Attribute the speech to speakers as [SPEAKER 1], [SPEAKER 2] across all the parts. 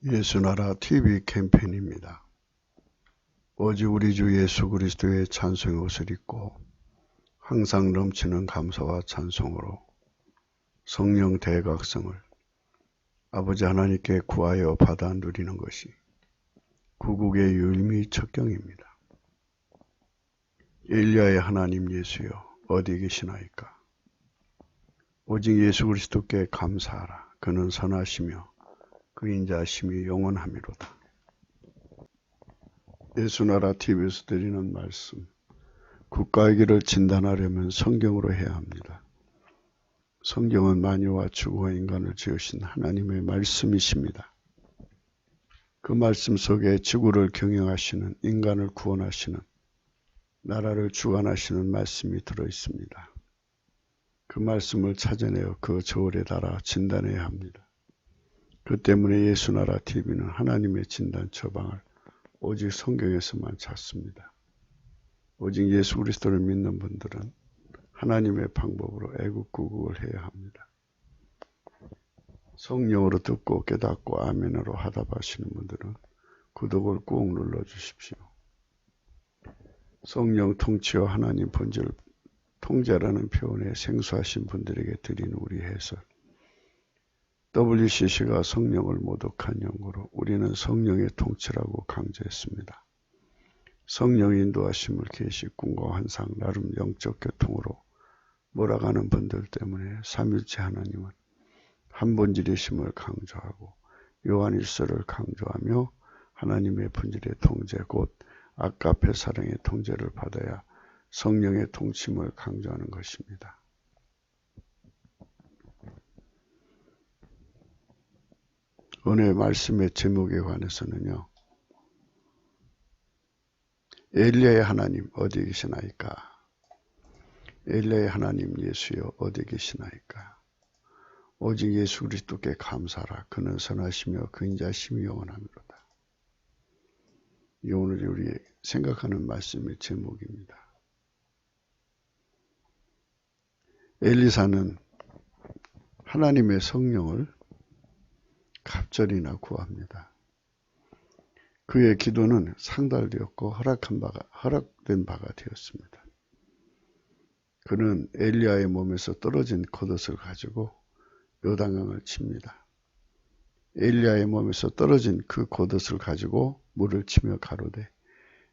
[SPEAKER 1] 예수나라 TV 캠페인입니다. 오직 우리 주 예수 그리스도의 찬송의 옷을 입고 항상 넘치는 감사와 찬송으로 성령 대각성을 아버지 하나님께 구하여 받아 누리는 것이 구국의 유일미 척경입니다. 엘리야의 하나님 예수여 어디 계시나이까? 오직 예수 그리스도께 감사하라. 그는 선하시며 그 인자하심이 영원하미로다. 예수나라 TV에서 드리는 말씀, 국가의 길을 진단하려면 성경으로 해야 합니다. 성경은 만유와 주와 인간을 지으신 하나님의 말씀이십니다. 그 말씀 속에 지구를 경영하시는, 인간을 구원하시는, 나라를 주관하시는 말씀이 들어있습니다. 그 말씀을 찾아내어 그 저울에 달아 진단해야 합니다. 그 때문에 예수나라 TV는 하나님의 진단 처방을 오직 성경에서만 찾습니다. 오직 예수 그리스도를 믿는 분들은 하나님의 방법으로 애국구국을 해야 합니다. 성령으로 듣고 깨닫고 아멘으로 하답하시는 분들은 구독을 꾹 눌러주십시오. 성령 통치와 하나님 본질 통제라는 표현에 생소하신 분들에게 드리는 우리 해설. WCC가 성령을 모독한 연구로 우리는 성령의 통치라고 강조했습니다. 성령의 인도하심을 계시, 꿈과 환상, 나름 영적 교통으로 몰아가는 분들 때문에 삼일체 하나님은 한 본질이심을 강조하고 요한일서를 강조하며 하나님의 본질의 통제 곧 아가페 사랑의 통제를 받아야 성령의 통치임을 강조하는 것입니다. 오늘 말씀의 제목에 관해서는요. 엘리야의 하나님 어디 계시나이까? 엘리야의 하나님 예수여 어디 계시나이까? 오직 예수 그리스도께 감사하라. 그는 선하시며 그 인자심이 영원하미로다. 이 오늘 우리 생각하는 말씀의 제목입니다. 엘리사는 하나님의 성령을 갑절이나 구합니다. 그의 기도는 상달되었고 허락된 바가 되었습니다. 그는 엘리야의 몸에서 떨어진 겉옷을 가지고 요단강을 칩니다. 엘리야의 몸에서 떨어진 그 겉옷을 가지고 물을 치며 가로되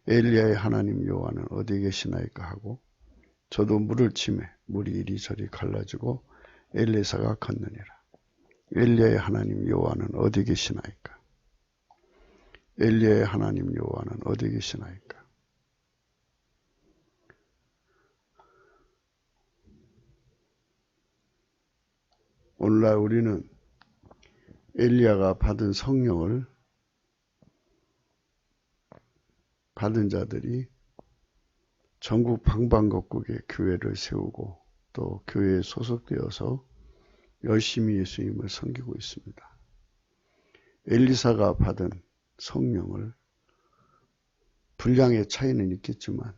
[SPEAKER 1] 엘리야의 하나님 여호와는 어디 계시나이까 하고 저도 물을 치매 물이 이리저리 갈라지고 엘리사가 걷느니라. 엘리야의 하나님 여호와는 어디 계시나이까? 엘리야의 하나님 여호와는 어디 계시나이까? 오늘날 우리는 엘리야가 받은 성령을 받은 자들이 전국 방방곡곡에 교회를 세우고 또 교회에 소속되어서 열심히 예수님을 섬기고 있습니다. 엘리사가 받은 성령을 분량의 차이는 있겠지만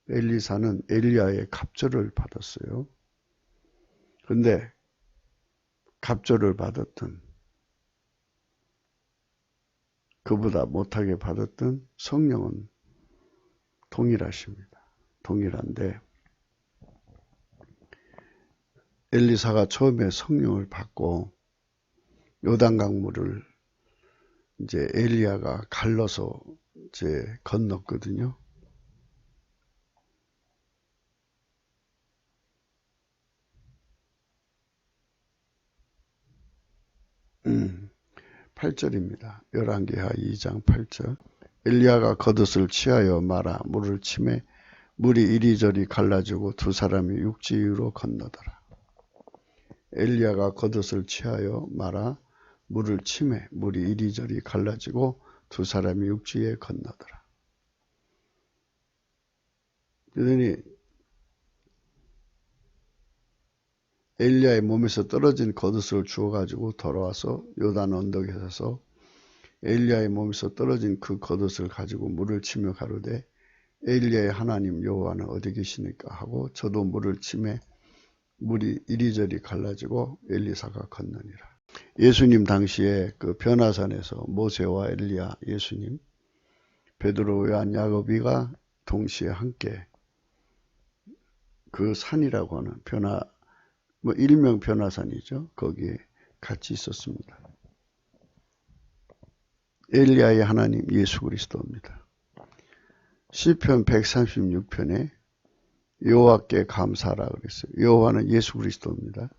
[SPEAKER 1] 엘리사는 엘리야의 갑절을 받았어요. 그런데 갑절을 받았던 그보다 못하게 받았던 성령은 동일하십니다. 동일한데 엘리사가 처음에 성령을 받고 요단강 물을 이제 엘리야가 갈라서 이제 건넜거든요. 음, 8절입니다. 열왕기하 2장 8절. 엘리야가 겉옷을 취하여 말아 물을 치매 물이 이리저리 갈라지고 두 사람이 육지 위로 건너더라. 엘리야가 겉옷을 취하여 말아 물을 치매 물이 이리저리 갈라지고 두 사람이 육지에 건너더라. 그러더니 엘리야의 몸에서 떨어진 겉옷을 주워가지고 돌아와서 요단 언덕에 서서 엘리야의 몸에서 떨어진 그 겉옷을 가지고 물을 치며 가로되 엘리야의 하나님 여호와는 어디 계시니까 하고 저도 물을 치매 물이 이리저리 갈라지고 엘리사가 건너니라. 예수님 당시에 그 변화산에서 모세와 엘리야, 예수님, 베드로, 요한, 야고비가 동시에 함께 그 산이라고 하는 일명 변화산이죠. 거기에 같이 있었습니다. 엘리야의 하나님 예수 그리스도입니다. 시편 136편에 여호와께 감사하라 그랬어요. 여호와는 예수 그리스도입니다.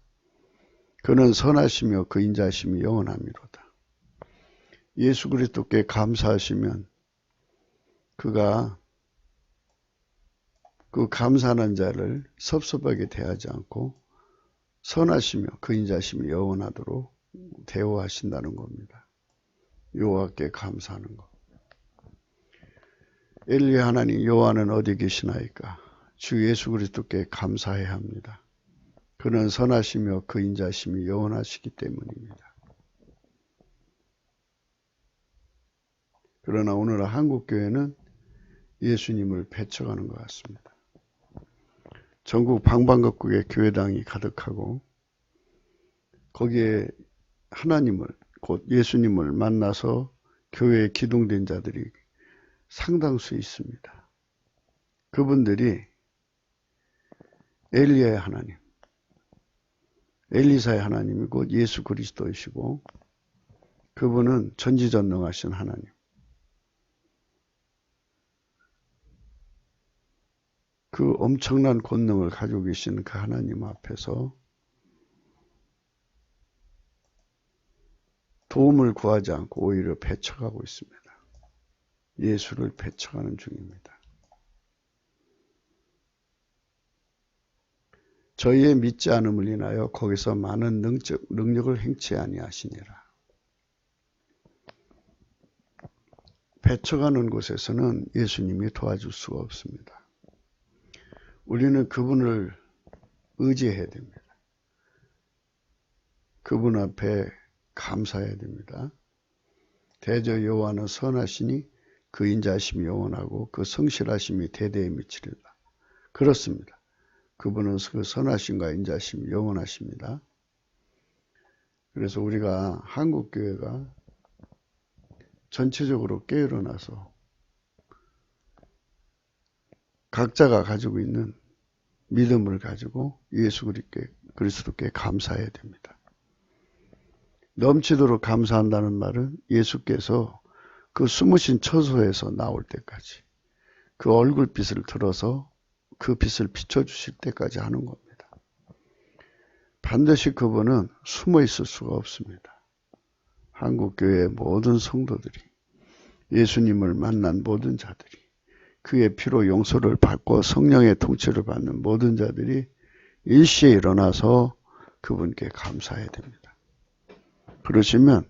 [SPEAKER 1] 그는 선하시며 그 인자하심이 영원하미로다. 예수 그리스도께 감사하시면 그가 그 감사하는 자를 섭섭하게 대하지 않고 선하시며 그 인자하심이 영원하도록 대우하신다는 겁니다. 여호와께 감사하는 것. 엘리 하나님 여호와는 어디 계시나이까? 주 예수 그리스도께 감사해야 합니다. 그는 선하시며 그 인자하심이 영원하시기 때문입니다. 그러나 오늘 한국교회는 예수님을 배척하는 것 같습니다. 전국 방방곡곡에 교회당이 가득하고 거기에 하나님을 곧 예수님을 만나서 교회에 기동된 자들이 상당수 있습니다. 그분들이 엘리야의 하나님, 엘리사의 하나님이 곧 예수 그리스도이시고 그분은 전지전능하신 하나님. 그 엄청난 권능을 가지고 계신 그 하나님 앞에서 도움을 구하지 않고 오히려 배척하고 있습니다. 예수를 배척하는 중입니다. 저희의 믿지 않음을 인하여 거기서 많은 능력을 행치 아니하시니라. 배척하는 곳에서는 예수님이 도와줄 수가 없습니다. 우리는 그분을 의지해야 됩니다. 그분 앞에 감사해야 됩니다. 대저 여호와는 선하시니 그 인자하심이 영원하고 그 성실하심이 대대에 미치리라. 그렇습니다. 그분은 그 선하심과 인자하심이 영원하십니다. 그래서 우리가 한국교회가 전체적으로 깨어나서 각자가 가지고 있는 믿음을 가지고 예수 그리스도께 감사해야 됩니다. 넘치도록 감사한다는 말은 예수께서 그 숨으신 처소에서 나올 때까지 그 얼굴빛을 들어서 그 빛을 비춰주실 때까지 하는 겁니다. 반드시 그분은 숨어 있을 수가 없습니다. 한국교회의 모든 성도들이 예수님을 만난 모든 자들이 그의 피로 용서를 받고 성령의 통치를 받는 모든 자들이 일시에 일어나서 그분께 감사해야 됩니다. 그러시면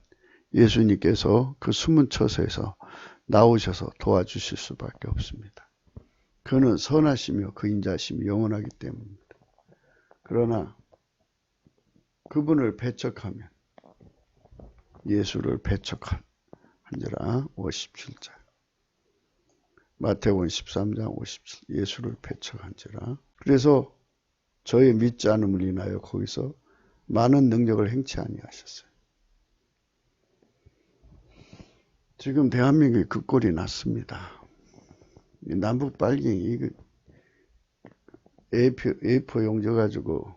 [SPEAKER 1] 예수님께서 그 숨은 처소에서 나오셔서 도와주실 수밖에 없습니다. 그는 선하시며 그 인자심이 영원하기 때문입니다. 그러나 그분을 배척하면 예수를 배척한지라 57절. 마태복음 13장 57 예수를 배척한지라. 그래서 저의 믿지 않음을 인하여 거기서 많은 능력을 행치 아니하셨어요. 지금 대한민국이 그 꼴이 났습니다. 남북 빨갱이 A4 용져 가지고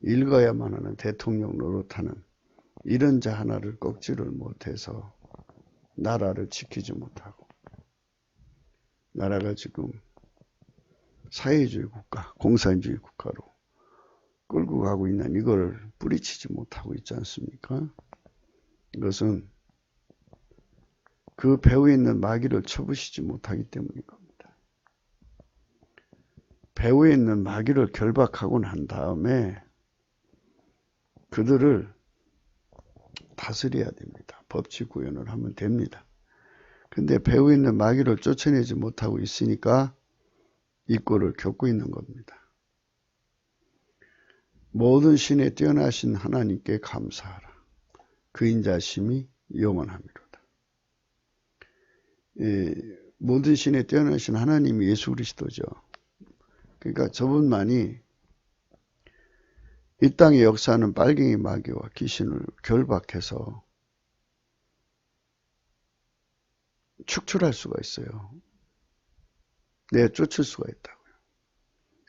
[SPEAKER 1] 읽어야만 하는 대통령 노릇하는 이런 자 하나를 꺾지를 못해서 나라를 지키지 못하고 나라가 지금 사회주의 국가, 공산주의 국가로 끌고 가고 있는 이걸 뿌리치지 못하고 있지 않습니까? 이것은 그 배후에 있는 마귀를 쳐부시지 못하기 때문인 겁니다. 배후에 있는 마귀를 결박하고 난 다음에 그들을 다스려야 됩니다. 법치 구현을 하면 됩니다. 근데 배후에 있는 마귀를 쫓아내지 못하고 있으니까 이 꼴을 겪고 있는 겁니다. 모든 신에 뛰어나신 하나님께 감사하라. 그 인자심이 영원함이로다. 모든 신에 뛰어나신 하나님이 예수 그리스도죠. 그러니까 저분만이 이 땅의 역사는 빨갱이 마귀와 귀신을 결박해서 축출할 수가 있어요. 내쫓을 수가 있다고요.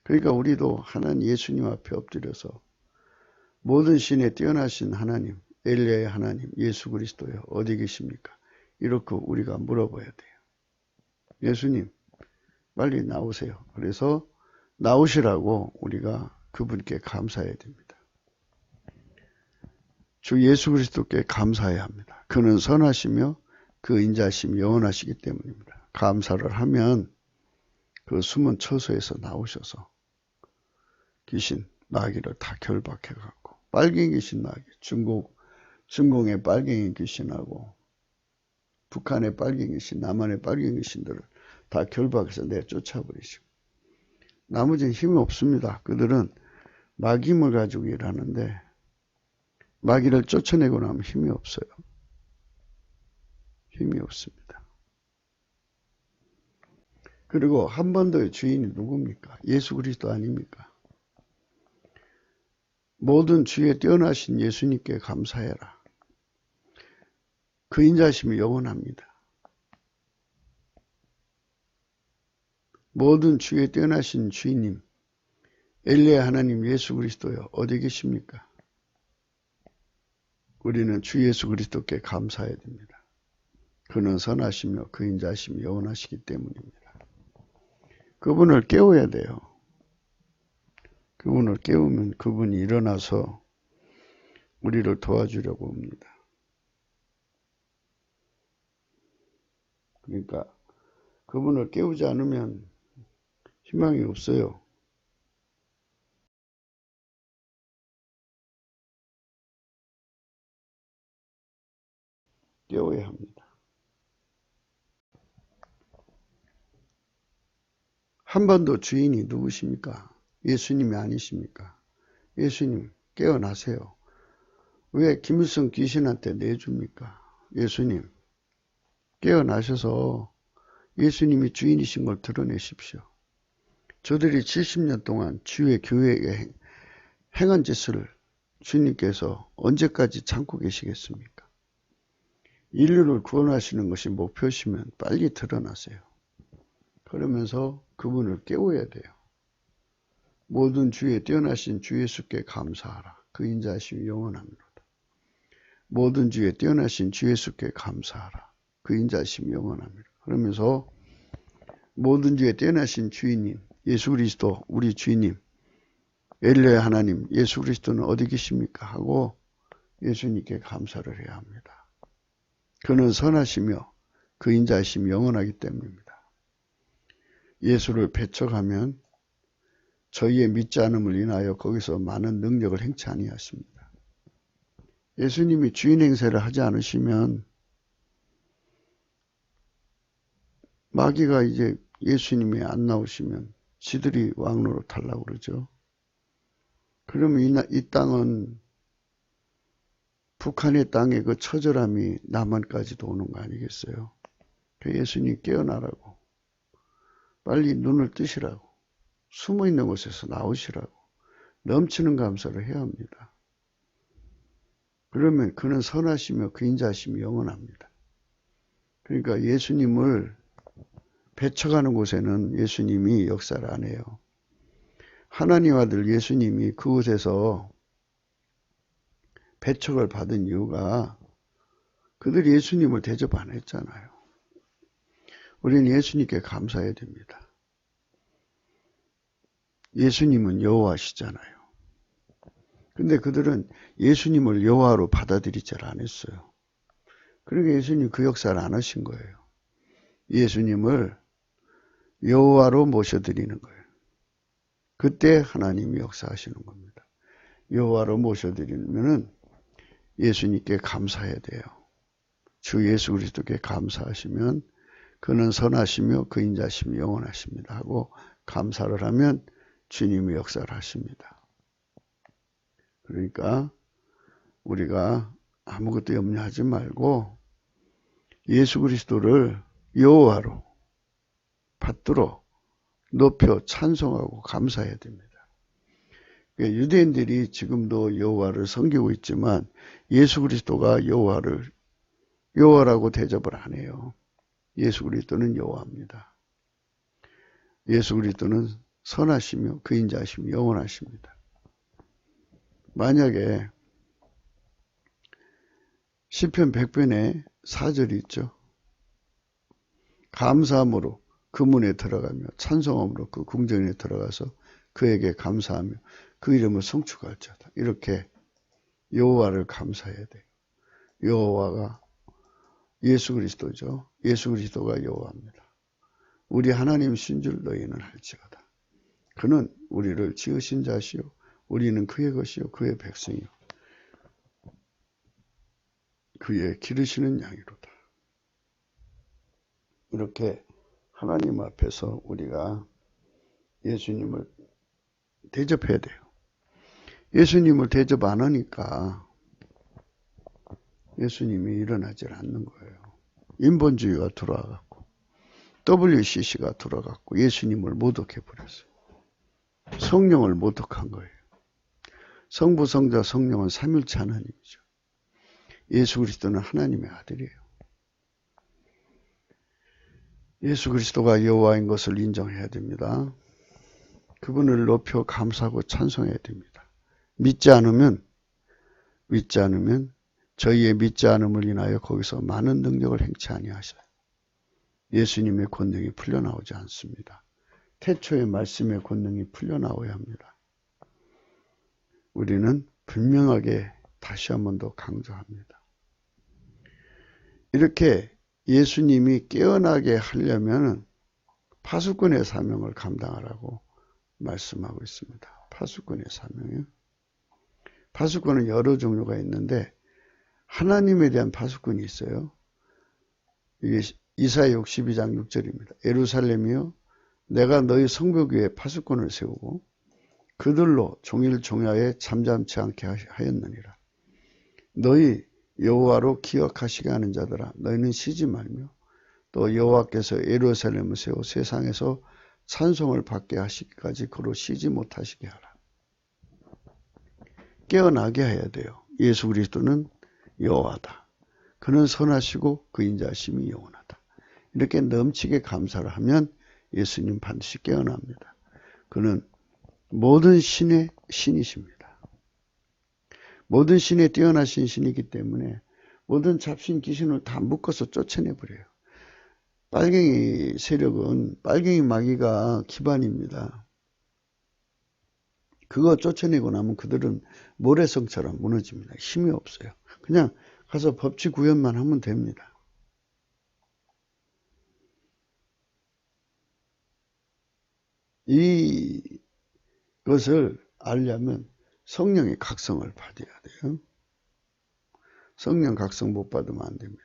[SPEAKER 1] 그러니까 우리도 하나님 예수님 앞에 엎드려서 모든 신에 뛰어나신 하나님, 엘리야의 하나님, 예수 그리스도요, 어디 계십니까? 이렇게 우리가 물어봐야 돼요. 예수님, 빨리 나오세요. 그래서 나오시라고 우리가 그분께 감사해야 됩니다. 주 예수 그리스도께 감사해야 합니다. 그는 선하시며 그 인자심이 영원하시기 때문입니다. 감사를 하면 그 숨은 처소에서 나오셔서 귀신, 마귀를 다 결박해갖고 빨갱이 귀신 마귀, 중공의 빨갱이 귀신하고 북한의 빨갱이 귀신, 남한의 빨갱이 귀신들을 다 결박해서 내쫓아버리시고 나머지는 힘이 없습니다. 그들은 마귀 힘을 가지고 일하는데 마귀를 쫓아내고 나면 힘이 없어요. 힘이 없습니다. 그리고 한 번 더 주인이 누굽니까? 예수 그리스도 아닙니까? 모든 주에 뛰어나신 예수님께 감사해라. 그 인자심이 영원합니다. 모든 주에 뛰어나신 주인님, 엘리야 하나님 예수 그리스도요, 어디 계십니까? 우리는 주 예수 그리스도께 감사해야 됩니다. 그는 선하시며 그 인자심이 영원하시기 때문입니다. 그분을 깨워야 돼요. 그분을 깨우면 그분이 일어나서 우리를 도와주려고 합니다. 그러니까 그분을 깨우지 않으면 희망이 없어요. 깨워야 합니다. 한 번도 주인이 누구십니까? 예수님이 아니십니까? 예수님 깨어나세요. 왜 김일성 귀신한테 내줍니까? 예수님 깨어나셔서 예수님이 주인이신 걸 드러내십시오. 저들이 70년 동안 주의 교회에 행한 짓을 주님께서 언제까지 참고 계시겠습니까? 인류를 구원하시는 것이 목표시면 빨리 드러나세요. 그러면서 그분을 깨워야 돼요. 모든 주에 뛰어나신 주 예수께 감사하라. 그 인자하심이 영원합니다. 모든 주에 뛰어나신 주 예수께 감사하라. 그 인자하심이 영원합니다. 그러면서 모든 주에 뛰어나신 주인님, 예수 그리스도 우리 주인님, 엘리야 하나님, 예수 그리스도는 어디 계십니까? 하고 예수님께 감사를 해야 합니다. 그는 선하시며 그 인자하심이 영원하기 때문입니다. 예수를 배척하면 저희의 믿지 않음을 인하여 거기서 많은 능력을 행치 아니하십니다. 예수님이 주인 행세를 하지 않으시면 마귀가 이제 예수님이 안 나오시면 지들이 왕노로 타려고 그러죠. 그러면 이 땅은 북한의 땅의 그 처절함이 남한까지도 오는 거 아니겠어요? 예수님 깨어나라고. 빨리 눈을 뜨시라고. 숨어있는 곳에서 나오시라고. 넘치는 감사를 해야 합니다. 그러면 그는 선하시며 그 인자하심이 영원합니다. 그러니까 예수님을 배척하는 곳에는 예수님이 역사를 안 해요. 하나님 아들 예수님이 그곳에서 배척을 받은 이유가 그들이 예수님을 대접 안 했잖아요. 우리는 예수님께 감사해야 됩니다. 예수님은 여호와시잖아요. 근데 그들은 예수님을 여호와로 받아들이지 않았어요. 그러니까 예수님 그 역사를 안 하신 거예요. 예수님을 여호와로 모셔드리는 거예요. 그때 하나님이 역사하시는 겁니다. 여호와로 모셔드리면은 예수님께 감사해야 돼요. 주 예수 그리스도께 감사하시면 그는 선하시며 그 인자심이 영원하십니다 하고 감사를 하면 주님이 역사를 하십니다. 그러니까 우리가 아무것도 염려하지 말고 예수 그리스도를 여호와로 받들어 높여 찬송하고 감사해야 됩니다. 유대인들이 지금도 여호와를 섬기고 있지만 예수 그리스도가 여호와라고 대접을 안 해요. 예수 그리스도는 여호와입니다. 예수 그리스도는 선하시며 그 인자하시며 영원하십니다. 만약에 시편 100편에 4절이 있죠. 감사함으로 그 문에 들어가며 찬송함으로 그 궁전에 들어가서 그에게 감사하며 그 이름을 성축할 자다. 이렇게 여호와를 감사해야 돼요. 여호와가 예수 그리스도죠. 예수 그리스도가 여호와입니다. 우리 하나님이신 줄 너희는 알지어다. 그는 우리를 지으신 자시요 우리는 그의 것이요 그의 백성이요 그의 기르시는 양이로다. 이렇게 하나님 앞에서 우리가 예수님을 대접해야 돼요. 예수님을 대접 안 하니까 예수님이 일어나질 않는 거예요. 인본주의가 들어와갖고 WCC가 들어와갖고 예수님을 모독해버렸어요. 성령을 모독한 거예요. 성부, 성자, 성령은 삼일체 하나님이죠. 예수 그리스도는 하나님의 아들이에요. 예수 그리스도가 여호와인 것을 인정해야 됩니다. 그분을 높여 감사하고 찬송해야 됩니다. 믿지 않으면 저희의 믿지 않음을 인하여 거기서 많은 능력을 행치 아니하셔요. 예수님의 권능이 풀려나오지 않습니다. 태초의 말씀의 권능이 풀려나와야 합니다. 우리는 분명하게 다시 한 번 더 강조합니다. 이렇게 예수님이 깨어나게 하려면 파수꾼의 사명을 감당하라고 말씀하고 있습니다. 파수꾼의 사명이요. 파수꾼은 여러 종류가 있는데 하나님에 대한 파수꾼이 있어요. 이게 이사야 62장 6절입니다. 예루살렘이여 내가 너희 성벽 위에 파수꾼을 세우고 그들로 종일 종야에 잠잠치 않게 하였느니라. 너희 여호와로 기억하시게 하는 자들아 너희는 쉬지 말며 또 여호와께서 예루살렘을 세워 세상에서 찬송을 받게 하시기까지 그로 쉬지 못하시게 하라. 깨어나게 해야 돼요. 예수 그리스도는 여호와다. 그는 선하시고 그 인자하심이 영원하다. 이렇게 넘치게 감사를 하면 예수님 반드시 깨어납니다. 그는 모든 신의 신이십니다. 모든 신에 뛰어나신 신이기 때문에 모든 잡신 귀신을 다 묶어서 쫓아내버려요. 빨갱이 세력은 빨갱이 마귀가 기반입니다. 그거 쫓아내고 나면 그들은 모래성처럼 무너집니다. 힘이 없어요. 그냥 가서 법치 구현만 하면 됩니다. 이것을 알려면 성령의 각성을 받아야 돼요. 성령 각성 못 받으면 안 됩니다.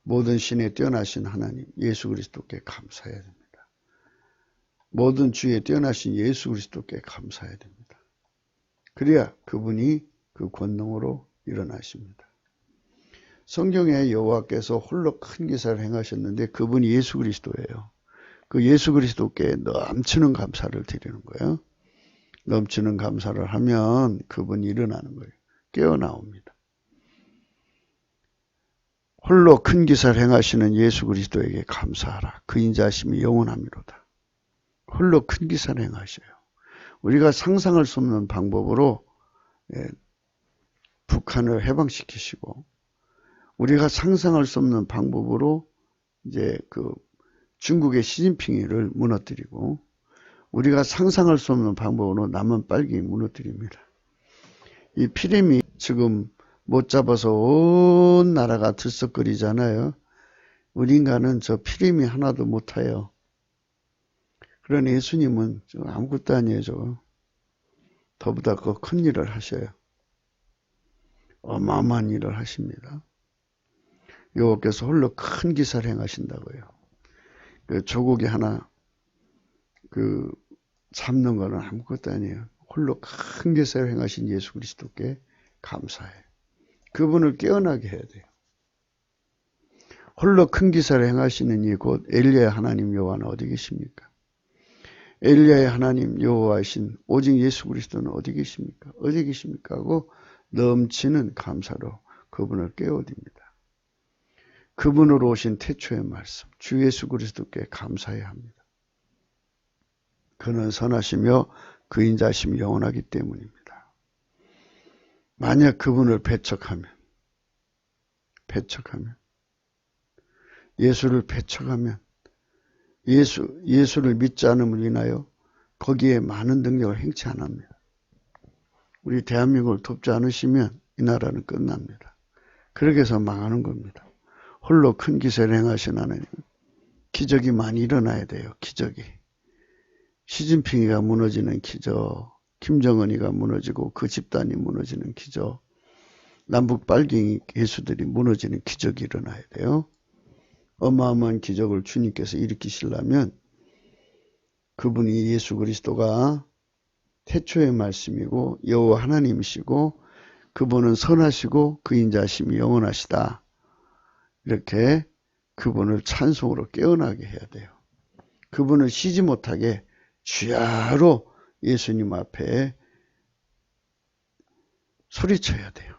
[SPEAKER 1] 모든 신에 뛰어나신 하나님 예수 그리스도께 감사해야 됩니다. 모든 주에 뛰어나신 예수 그리스도께 감사해야 됩니다. 그래야 그분이 그 권능으로 일어나십니다. 성경에 여호와께서 홀로 큰 기사를 행하셨는데 그분이 예수 그리스도예요. 그 예수 그리스도께 넘치는 감사를 드리는 거예요. 넘치는 감사를 하면 그분이 일어나는 거예요. 깨어나옵니다. 홀로 큰 기사를 행하시는 예수 그리스도에게 감사하라. 그 인자하심이 영원함이로다. 홀로 큰 기사를 행하셔요. 우리가 상상할 수 없는 방법으로 북한을 해방시키시고 우리가 상상할 수 없는 방법으로 이제 그 중국의 시진핑이를 무너뜨리고 우리가 상상할 수 없는 방법으로 남은 빨갱이 무너뜨립니다. 이 피렘이 지금 못 잡아서 온 나라가 들썩거리잖아요. 우리 인간은 저 피렘이 하나도 못해요. 그러나 예수님은 아무것도 아니에요. 저거. 더보다 그 큰 일을 하셔요. 어마어마한 일을 하십니다. 여호와께서 홀로 큰 기사를 행하신다고요. 그 조국이 하나 잡는 거는 아무것도 아니에요. 홀로 큰 기사를 행하신 예수 그리스도께 감사해요. 그분을 깨어나게 해야 돼요. 홀로 큰 기사를 행하시는 이 곧 엘리야 하나님 여호와는 어디 계십니까? 엘리야의 하나님 여호와이신 오직 예수 그리스도는 어디 계십니까? 어디 계십니까? 하고 넘치는 감사로 그분을 깨워드립니다. 그분으로 오신 태초의 말씀, 주 예수 그리스도께 감사해야 합니다. 그는 선하시며 그 인자심이 영원하기 때문입니다. 만약 그분을 배척하면 예수를 배척하면 예수를 믿지 않음을 인하여 거기에 많은 능력을 행치 안 합니다. 우리 대한민국을 돕지 않으시면 이 나라는 끝납니다. 그렇게 해서 망하는 겁니다. 홀로 큰 기세를 행하신 하나님, 기적이 많이 일어나야 돼요. 기적이. 시진핑이가 무너지는 기적, 김정은이가 무너지고 그 집단이 무너지는 기적, 남북 빨갱이 예수들이 무너지는 기적이 일어나야 돼요. 어마어마한 기적을 주님께서 일으키시려면 그분이 예수 그리스도가 태초의 말씀이고 여호와 하나님이시고 그분은 선하시고 그 인자심이 영원하시다. 이렇게 그분을 찬송으로 깨어나게 해야 돼요. 그분을 쉬지 못하게 주야로 예수님 앞에 소리쳐야 돼요.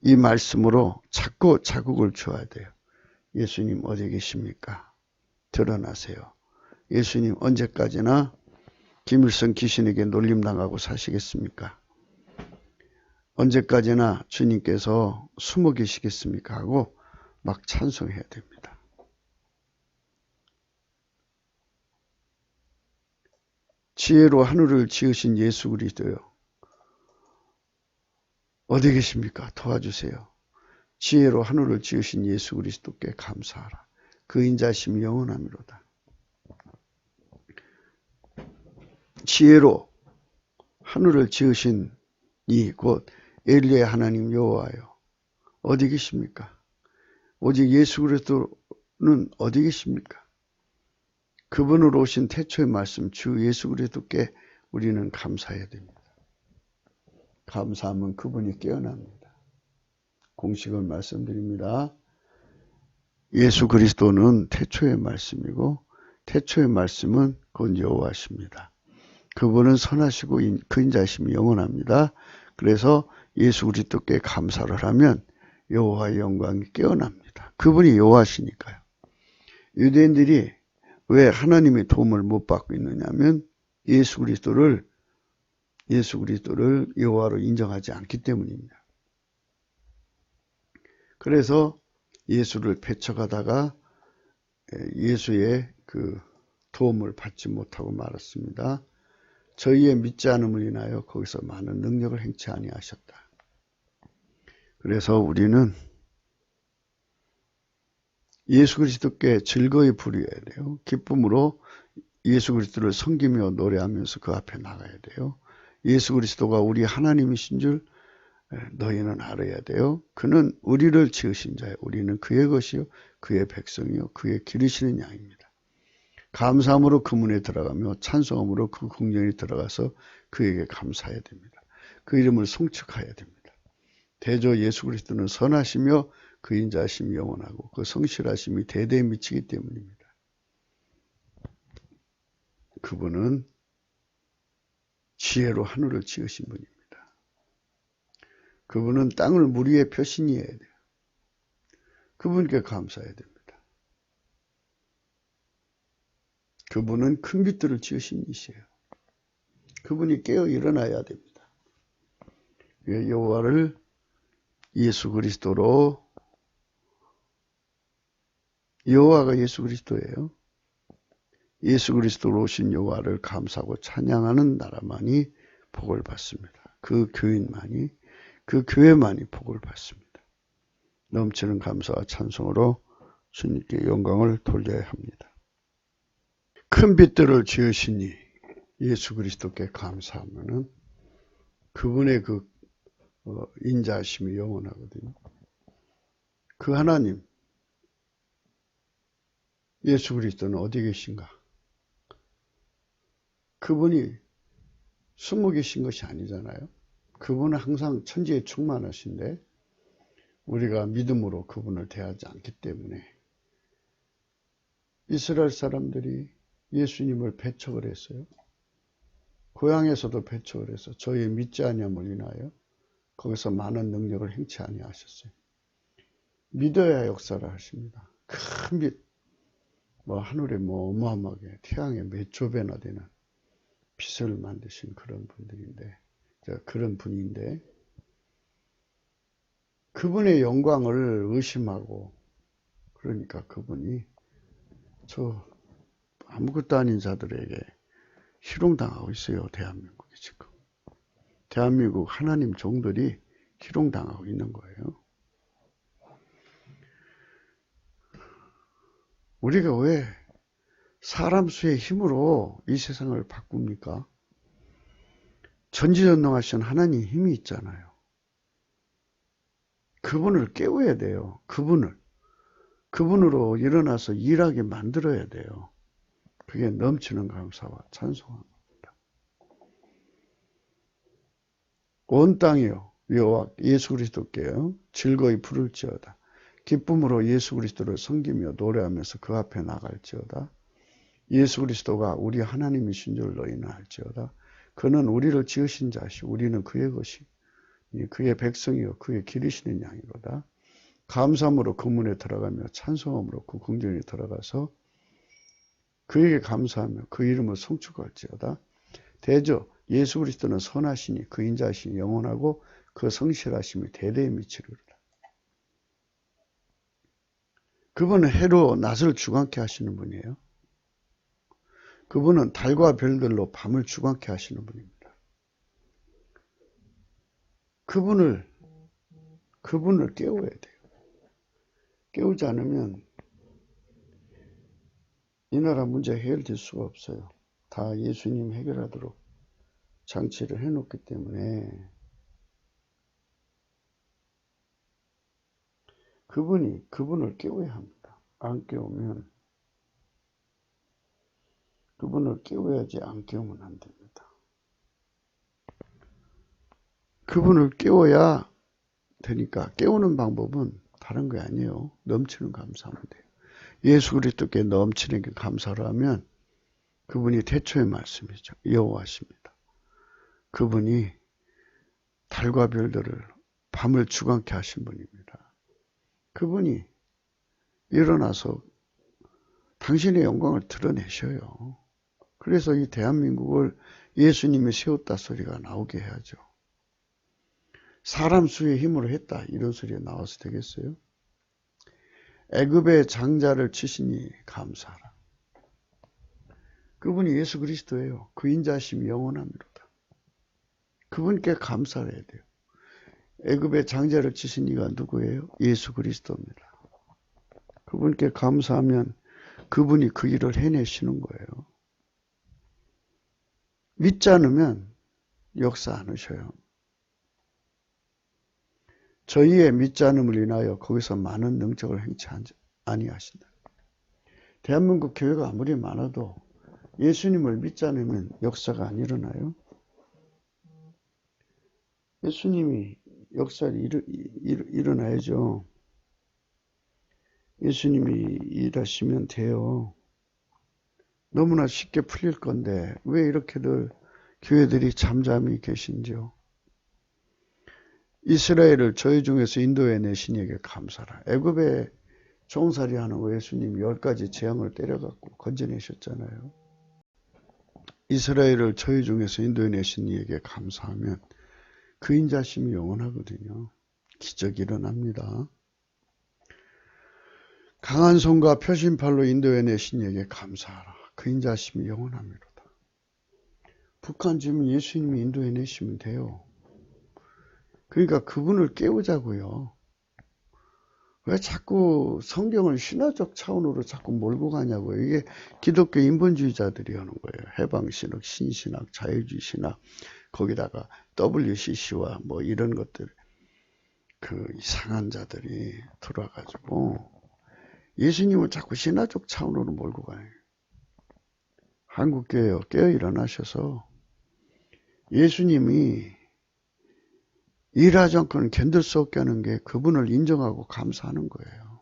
[SPEAKER 1] 이 말씀으로 자꾸 자국을 줘야 돼요. 예수님 어디 계십니까? 드러나세요. 예수님 언제까지나 김일성 귀신에게 놀림당하고 사시겠습니까? 언제까지나 주님께서 숨어 계시겠습니까? 하고 막 찬송해야 됩니다. 지혜로 하늘을 지으신 예수 그리스도요. 어디 계십니까? 도와주세요. 지혜로 하늘을 지으신 예수 그리스도께 감사하라. 그 인자심이 영원함이로다. 지혜로 하늘을 지으신 이 곧 엘리야의 하나님 여호와여 어디 계십니까? 오직 예수 그리스도는 어디 계십니까? 그분으로 오신 태초의 말씀 주 예수 그리스도께 우리는 감사해야 됩니다. 감사하면 그분이 깨어납니다. 공식을 말씀드립니다. 예수 그리스도는 태초의 말씀이고 태초의 말씀은 곧 여호와십니다. 그분은 선하시고 그 인자심이 영원합니다. 그래서 예수 그리스도께 감사를 하면 여호와의 영광이 깨어납니다. 그분이 여호와시니까요. 유대인들이 왜 하나님의 도움을 못 받고 있느냐면 예수 그리스도를 여호와로 인정하지 않기 때문입니다. 그래서 예수를 배척하다가 예수의 그 도움을 받지 못하고 말았습니다. 저희의 믿지 않음을 인하여 거기서 많은 능력을 행치 아니하셨다. 그래서 우리는 예수 그리스도께 즐거이 부르어야 돼요. 기쁨으로 예수 그리스도를 섬기며 노래하면서 그 앞에 나가야 돼요. 예수 그리스도가 우리 하나님이신 줄 너희는 알아야 돼요. 그는 우리를 지으신 자예요. 우리는 그의 것이요 그의 백성이요 그의 기르시는 양입니다. 감사함으로 그 문에 들어가며 찬송함으로 그 궁전에 들어가서 그에게 감사해야 됩니다. 그 이름을 송축해야 됩니다. 대저 예수 그리스도는 선하시며 그 인자하심이 영원하고 그 성실하심이 대대에 미치기 때문입니다. 그분은 지혜로 하늘을 지으신 분입니다. 그분은 땅을 물 위에 펴신이어야 돼요. 그분께 감사해야 됩니다. 그분은 큰 빛들을 지으신 이시에요. 그분이 깨어 일어나야 됩니다. 여호와를 예수 그리스도로 여호와가 예수 그리스도예요. 예수 그리스도로 오신 여호와를 감사하고 찬양하는 나라만이 복을 받습니다. 그 교인만이 그 교회만이 복을 받습니다. 넘치는 감사와 찬송으로 주님께 영광을 돌려야 합니다. 큰 빛들을 지으시니 예수 그리스도께 감사하면은 그분의 그 인자하심이 영원하거든요. 그 하나님 예수 그리스도는 어디 계신가? 그분이 숨어 계신 것이 아니잖아요. 그분은 항상 천지에 충만하신데 우리가 믿음으로 그분을 대하지 않기 때문에 이스라엘 사람들이 예수님을 배척을 했어요. 고향에서도 배척을 해서 저희 믿지 아니함을 인하여 거기서 많은 능력을 행치 아니하셨어요. 믿어야 역사를 하십니다. 큰 빛, 하늘에 어마어마하게 태양의 몇 조 배나 되는 빛을 만드신 그런 분들인데, 그런 분인데, 그분의 영광을 의심하고, 그러니까 그분이 저 아무것도 아닌 자들에게 희롱당하고 있어요. 대한민국이 지금. 대한민국 하나님 종들이 희롱당하고 있는 거예요. 우리가 왜 사람 수의 힘으로 이 세상을 바꿉니까? 전지전능하신 하나님 힘이 있잖아요. 그분을 깨워야 돼요. 그분으로 일어나서 일하게 만들어야 돼요. 그게 넘치는 감사와 찬송합니다. 온 땅이요 여호와 예수 그리스도께요 즐거이 부를지어다. 기쁨으로 예수 그리스도를 섬기며 노래하면서 그 앞에 나갈지어다. 예수 그리스도가 우리 하나님이신 줄 너희는 알지어다. 그는 우리를 지으신 자시 우리는 그의 것이 그의 백성이요 그의 기르시는 양이로다. 감사함으로 그 문에 들어가며 찬송함으로 그 궁전에 들어가서 그에게 감사하며 그 이름을 송축할지어다. 대저 예수 그리스도는 선하시니 그 인자하시니 영원하고 그 성실하심이 대대에 미치리로다. 그분은 해로 낮을 주관케 하시는 분이에요. 그분은 달과 별들로 밤을 주관케 하시는 분입니다. 그분을 깨워야 돼요. 깨우지 않으면 이 나라 문제 해결될 수가 없어요. 다 예수님 해결하도록 장치를 해놓기 때문에 그분을 깨워야 합니다. 안 깨우면 그분을 깨워야지 안 깨우면 안 됩니다. 그분을 깨워야 되니까 깨우는 방법은 다른 게 아니에요. 넘치는 감사하면 돼요. 예수 그리스도께 넘치는 게 감사를 하면 그분이 태초의 말씀이죠. 여호와십니다. 그분이 달과 별들을 밤을 주관케 하신 분입니다. 그분이 일어나서 당신의 영광을 드러내셔요. 그래서 이 대한민국을 예수님이 세웠다 소리가 나오게 해야죠. 사람 수의 힘으로 했다 이런 소리가 나와서 되겠어요? 애굽의 장자를 치시니 감사하라. 그분이 예수 그리스도예요. 그 인자하심이 영원함이로다. 그분께 감사를 해야 돼요. 애굽의 장자를 치신 이가 누구예요? 예수 그리스도입니다. 그분께 감사하면 그분이 그 일을 해내시는 거예요. 믿지 않으면 역사 안 하셔요. 저희의 믿지 않음을 인하여 거기서 많은 능력을 행치 아니하신다. 대한민국 교회가 아무리 많아도 예수님을 믿지 않으면 역사가 안 일어나요. 예수님이 역사를 일어나야죠. 예수님이 일하시면 돼요. 너무나 쉽게 풀릴 건데 왜 이렇게들 교회들이 잠잠히 계신지요. 이스라엘을 저희 중에서 인도해 내신 이에게 감사라. 애굽에 종살이하는 예수님 10가지 재앙을 때려갖고 건져내셨잖아요. 이스라엘을 저희 중에서 인도해 내신 이에게 감사하면 그 인자심이 영원하거든요. 기적이 일어납니다. 강한 손과 표심팔로 인도해 내신 이에게 감사하라. 그 인자심이 영원합니다. 북한 지금 예수님이 인도해 내시면 돼요. 그러니까 그분을 깨우자고요. 왜 자꾸 성경을 신화적 차원으로 자꾸 몰고 가냐고요. 이게 기독교 인본주의자들이 하는 거예요. 해방신학, 신신학, 자유주의 신학, 거기다가 WCC와 이런 것들, 그 이상한 자들이 들어와가지고 예수님을 자꾸 신화적 차원으로 몰고 가요. 한국교회요, 깨어 일어나셔서 예수님이 일하지 않고는 견딜 수 없게 하는 게 그분을 인정하고 감사하는 거예요.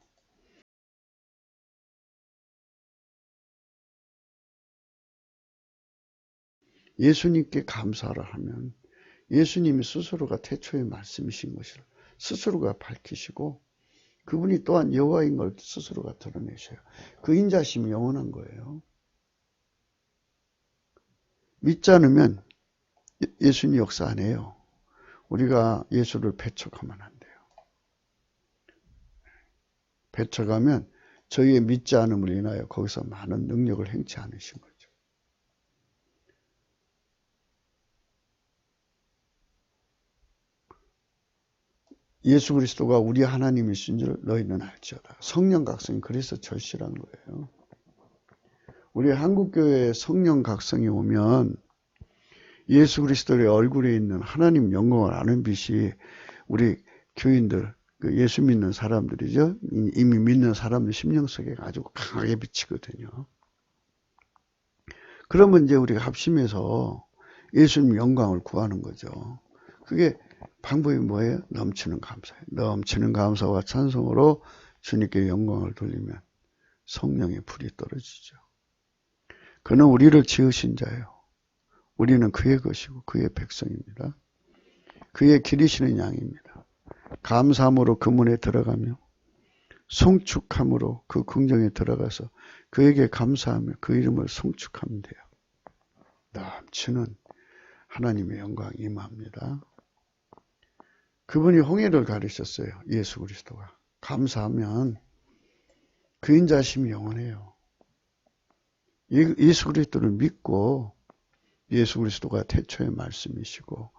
[SPEAKER 1] 예수님께 감사를 하면 예수님이 스스로가 태초의 말씀이신 것을 스스로가 밝히시고 그분이 또한 여호와인 걸 스스로가 드러내셔요. 그 인자심이 영원한 거예요. 믿지 않으면 예수님 역사 안 해요. 우리가 예수를 배척하면 안 돼요. 배척하면 저희의 믿지 않음을 인하여 거기서 많은 능력을 행치 않으신 거죠. 예수 그리스도가 우리 하나님이신 줄 너희는 알지어다. 성령 각성이 그래서 절실한 거예요. 우리 한국교회에 성령 각성이 오면 예수 그리스도의 얼굴에 있는 하나님 영광을 아는 빛이 우리 교인들, 예수 믿는 사람들이죠. 이미 믿는 사람들 심령 속에 아주 강하게 비치거든요. 그러면 이제 우리가 합심해서 예수님 영광을 구하는 거죠. 그게 방법이 뭐예요? 넘치는 감사예요. 넘치는 감사와 찬송으로 주님께 영광을 돌리면 성령의 불이 떨어지죠. 그는 우리를 지으신 자예요. 우리는 그의 것이고 그의 백성입니다. 그의 기르시는 양입니다. 감사함으로 그 문에 들어가며 송축함으로 그 궁정에 들어가서 그에게 감사하며 그 이름을 송축하면 돼요. 넘치는 하나님의 영광이 임합니다. 그분이 홍해를 가르쳤어요. 예수 그리스도가. 감사하면 그 인자심이 영원해요. 예수 그리스도를 믿고 예수 그리스도가 태초의 말씀이시고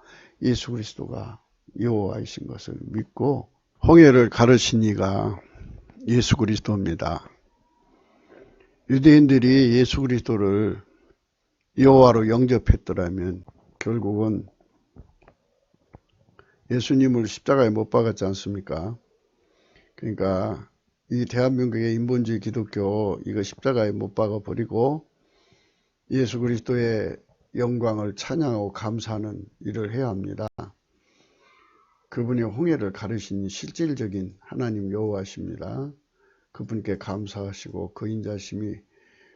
[SPEAKER 1] 예수 그리스도가 여호와이신 것을 믿고 홍해를 가르신 이가 예수 그리스도입니다. 유대인들이 예수 그리스도를 여호와로 영접했더라면 결국은 예수님을 십자가에 못 박았지 않습니까? 그러니까 이 대한민국의 인본주의 기독교 이거 십자가에 못 박아버리고 예수 그리스도의 영광을 찬양하고 감사하는 일을 해야 합니다. 그분이 홍해를 가르신 실질적인 하나님 여호와십니다. 그분께 감사하시고 그 인자심이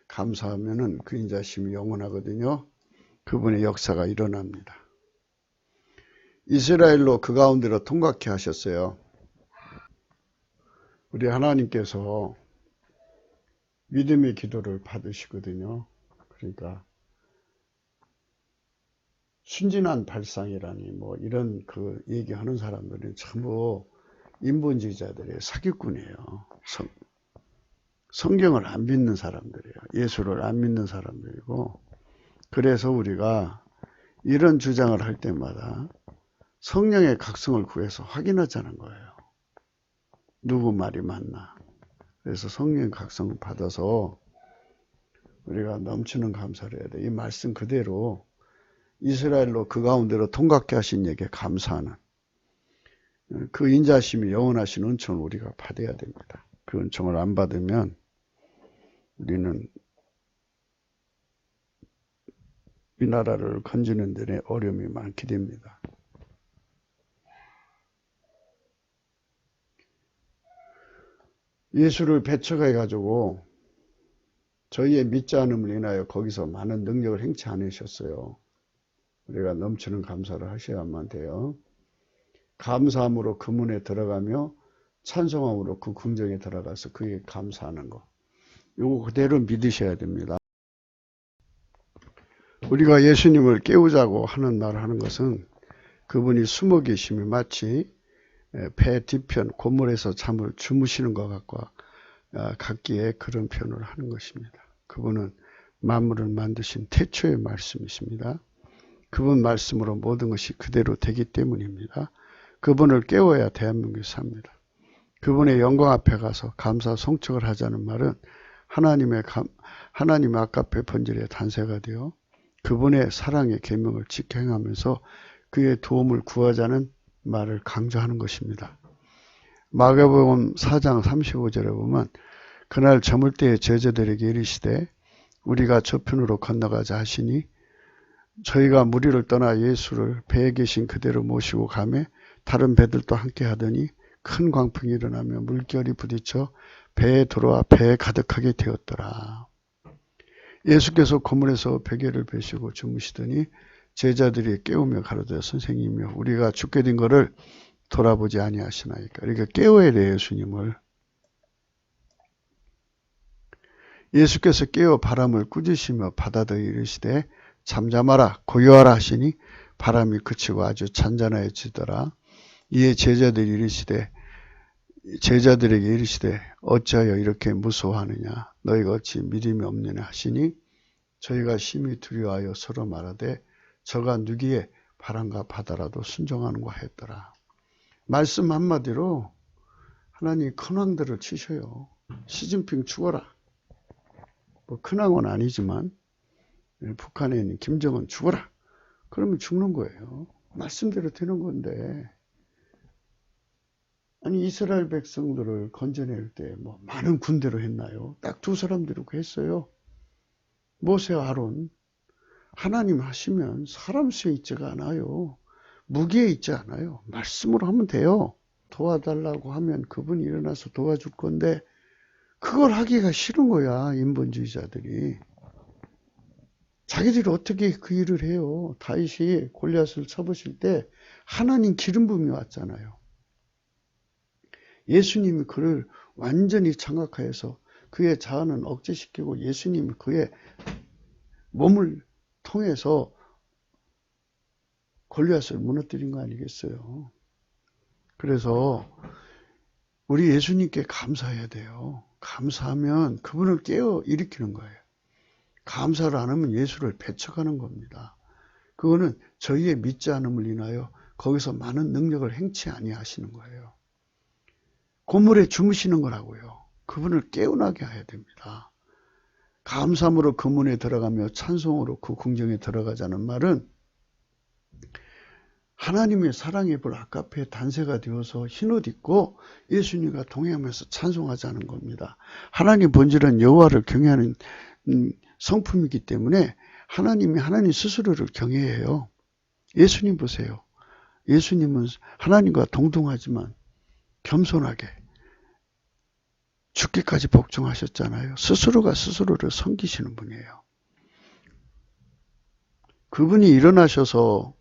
[SPEAKER 1] 감사하면은 그 인자심이 영원하거든요. 그분의 역사가 일어납니다. 이스라엘로 그 가운데로 통각해 하셨어요. 우리 하나님께서 믿음의 기도를 받으시거든요. 그러니까 순진한 발상이라니 뭐 이런 그 얘기하는 사람들은 전부 인본주의자들이에요. 사기꾼이에요. 성경을 안 믿는 사람들이에요. 예수를 안 믿는 사람들이고 그래서 우리가 이런 주장을 할 때마다 성령의 각성을 구해서 확인하자는 거예요. 누구 말이 맞나. 그래서 성령의 각성을 받아서 우리가 넘치는 감사를 해야 돼. 이 말씀 그대로 이스라엘로 그 가운데로 통각케 하신 얘기에 감사하는 그 인자심이 영원하신 은총을 우리가 받아야 됩니다. 그 은총을 안 받으면 우리는 이 나라를 건지는 데 어려움이 많게 됩니다. 예수를 배척해 가지고 저희의 믿지 않음을 인하여 거기서 많은 능력을 행치 않으셨어요. 우리가 넘치는 감사를 하셔야만 돼요. 감사함으로 그 문에 들어가며 찬송함으로 그 궁정에 들어가서 그에 감사하는 거. 요거 그대로 믿으셔야 됩니다. 우리가 예수님을 깨우자고 하는 말을 하는 것은 그분이 숨어 계심이 마치 배 뒤편 고물에서 잠을 주무시는 것 같기에 그런 표현을 하는 것입니다. 그분은 만물을 만드신 태초의 말씀이십니다. 그분 말씀으로 모든 것이 그대로 되기 때문입니다. 그분을 깨워야 대한민국이 삽니다. 그분의 영광 앞에 가서 감사 송축을 하자는 말은 하나님의 아까 베푼질의 단세가 되어 그분의 사랑의 계명을 지켜 행하면서 그의 도움을 구하자는 말을 강조하는 것입니다. 마가복음 4장 35절에 보면 그날 저물 때에 제자들에게 이르시되 우리가 저편으로 건너가자 하시니 저희가 무리를 떠나 예수를 배에 계신 그대로 모시고 가매 다른 배들도 함께 하더니 큰 광풍이 일어나며 물결이 부딪혀 배에 들어와 배에 가득하게 되었더라. 예수께서 고문에서 베개를 베시고 주무시더니 제자들이 깨우며 가로되 선생님이여 우리가 죽게 된 것을 돌아보지 아니하시나이까. 그러니까 깨워야 돼 예수님을. 예수께서 깨어 바람을 꾸짖으시며 바다더이 이르시되 잠잠하라 고요하라 하시니 바람이 그치고 아주 잔잔하여지더라. 이에 제자들에게 이르시되 어찌하여 이렇게 무서워하느냐 너희가 어찌 믿음이 없느냐 하시니 저희가 심히 두려워하여 서로 말하되 저가 누기에 바람과 바다라도 순종하는가 했더라. 말씀 한마디로 하나님 큰왕들을 치셔요. 시진핑 죽어라. 뭐 큰왕은 아니지만 북한에 있는 김정은 죽어라. 그러면 죽는 거예요. 말씀대로 되는 건데 아니 이스라엘 백성들을 건져낼 때 뭐 많은 군대로 했나요? 딱 두 사람들이 했어요. 모세와 아론. 하나님 하시면 사람 수에 있지가 않아요. 무기에 있지 않아요. 말씀으로 하면 돼요. 도와달라고 하면 그분이 일어나서 도와줄 건데 그걸 하기가 싫은 거야. 인본주의자들이. 자기들이 어떻게 그 일을 해요. 다윗이 골리앗을 쳐부실 때 하나님 기름 부음이 왔잖아요. 예수님이 그를 완전히 장악하여서 그의 자아는 억제시키고 예수님이 그의 몸을 통해서 골리앗을 무너뜨린 거 아니겠어요. 그래서 우리 예수님께 감사해야 돼요. 감사하면 그분을 깨어 일으키는 거예요. 감사를 안 하면 예수를 배척하는 겁니다. 그거는 저희의 믿지 않음을 인하여 거기서 많은 능력을 행치 아니하시는 거예요. 고물에 주무시는 거라고요. 그분을 깨어나게 해야 됩니다. 감사함으로 그 문에 들어가며 찬송으로 그 궁정에 들어가자는 말은 하나님의 사랑의 불 아카페 단세가 되어서 흰옷 입고 예수님과 동행하면서 찬송하자는 겁니다. 하나님 본질은 여호와를 경외하는 성품이기 때문에 하나님이 하나님 스스로를 경외해요. 예수님 보세요. 예수님은 하나님과 동등하지만 겸손하게 죽기까지 복종하셨잖아요. 스스로가 스스로를 섬기시는 분이에요. 그분이 일어나셔서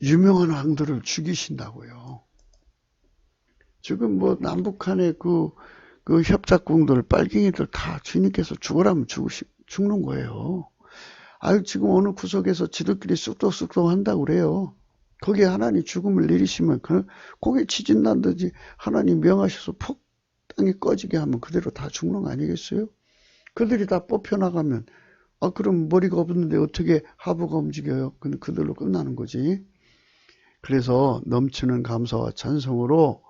[SPEAKER 1] 유명한 왕들을 죽이신다고요. 지금 뭐 남북한의 그 협작공들, 빨갱이들 다 주님께서 죽으라면 죽는 거예요. 아유, 지금 어느 구석에서 지들끼리 쑥덕쑥덕 한다고 그래요. 거기에 하나님 죽음을 내리시면 거기에 지진난다지 하나님 명하셔서 폭 땅이 꺼지게 하면 그대로 다 죽는 거 아니겠어요? 그들이 다 뽑혀나가면 그럼 머리가 없는데 어떻게 하부가 움직여요? 근데 그들로 끝나는 거지. 그래서 넘치는 감사와 찬송으로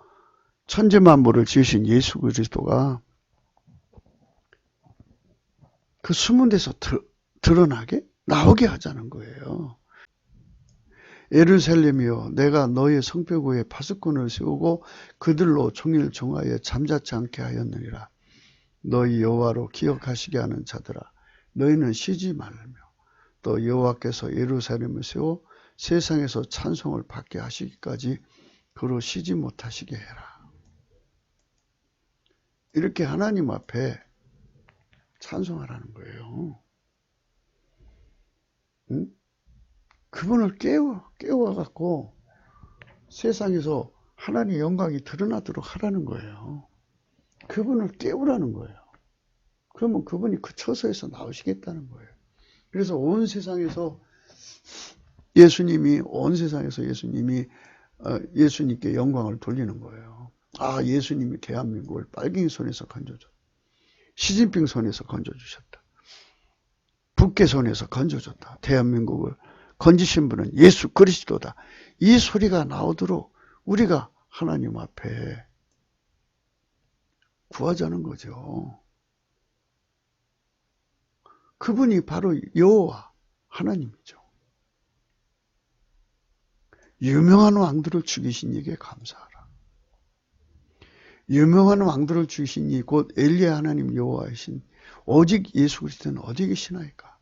[SPEAKER 1] 천지만물을 지으신 예수 그리스도가 그 숨은 데서 드러나게 나오게 하자는 거예요. 예루살렘이여 내가 너의 성벽 위에 파수꾼을 세우고 그들로 종일 종하여 잠자지 않게 하였느니라. 너희 여호와로 기억하시게 하는 자들아 너희는 쉬지 말며 또 여호와께서 예루살렘을 세워 세상에서 찬송을 받게 하시기까지 그로 쉬지 못하시게 해라. 이렇게 하나님 앞에 찬송하라는 거예요. 응? 그분을 깨워갖고 세상에서 하나님의 영광이 드러나도록 하라는 거예요. 그분을 깨우라는 거예요. 그러면 그분이 그 처소에서 나오시겠다는 거예요. 그래서 온 세상에서 예수님이 예수님께 영광을 돌리는 거예요. 예수님이 대한민국을 빨갱이 손에서 건져줬다. 시진핑 손에서 건져주셨다. 북계 손에서 건져줬다. 대한민국을 건지신 분은 예수 그리스도다. 이 소리가 나오도록 우리가 하나님 앞에 구하자는 거죠. 그분이 바로 여호와 하나님이죠. 유명한 왕들을 죽이신 이에게 감사하라. 유명한 왕들을 죽이신 이 곧 엘리야 하나님 여호와이신 오직 예수 그리스도는 어디 계시나이까.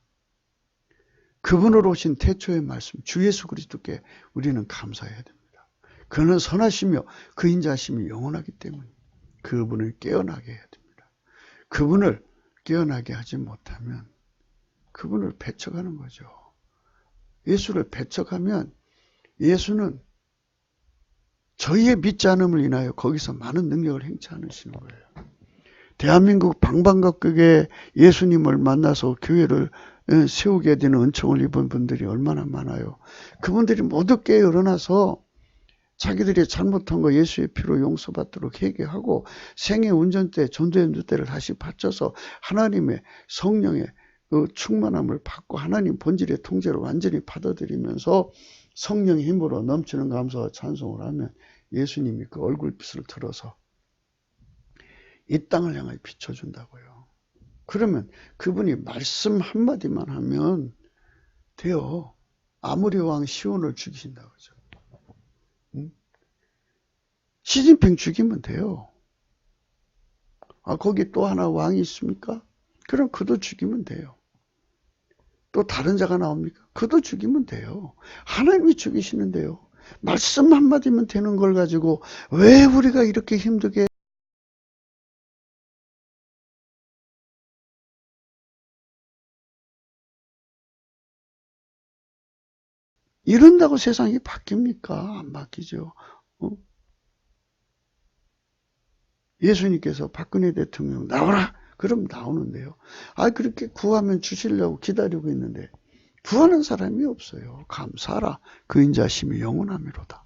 [SPEAKER 1] 그분으로 오신 태초의 말씀 주 예수 그리스도께 우리는 감사해야 됩니다. 그는 선하시며 그 인자하심이 영원하기 때문에 그분을 깨어나게 해야 됩니다. 그분을 깨어나게 하지 못하면 그분을 배척하는 거죠. 예수를 배척하면 예수는 저희의 믿지 않음을 인하여 거기서 많은 능력을 행치 않으시는 거예요. 대한민국 방방곡곡에 예수님을 만나서 교회를 세우게 되는 은총을 입은 분들이 얼마나 많아요. 그분들이 모두 깨어 일어나서 자기들이 잘못한 거 예수의 피로 용서받도록 회개하고 생애 운전대, 전도의 누대를 다시 바쳐서 하나님의 성령의 그 충만함을 받고 하나님 본질의 통제를 완전히 받아들이면서 성령의 힘으로 넘치는 감사와 찬송을 하면 예수님이 그 얼굴빛을 들어서 이 땅을 향하여 비춰준다고요. 그러면 그분이 말씀 한마디만 하면 돼요. 아무리 왕 시온을 죽이신다고 하죠. 시진핑 죽이면 돼요. 거기 또 하나 왕이 있습니까? 그럼 그도 죽이면 돼요. 또 다른 자가 나옵니까? 그도 죽이면 돼요. 하나님이 죽이시는데요. 말씀 한마디면 되는 걸 가지고 왜 우리가 이렇게 힘들게 이런다고 세상이 바뀝니까? 안 바뀌죠. 예수님께서 박근혜 대통령 나오라! 그럼 나오는데요. 그렇게 구하면 주시려고 기다리고 있는데 구하는 사람이 없어요. 감사하라. 그 인자심이 영원하미로다.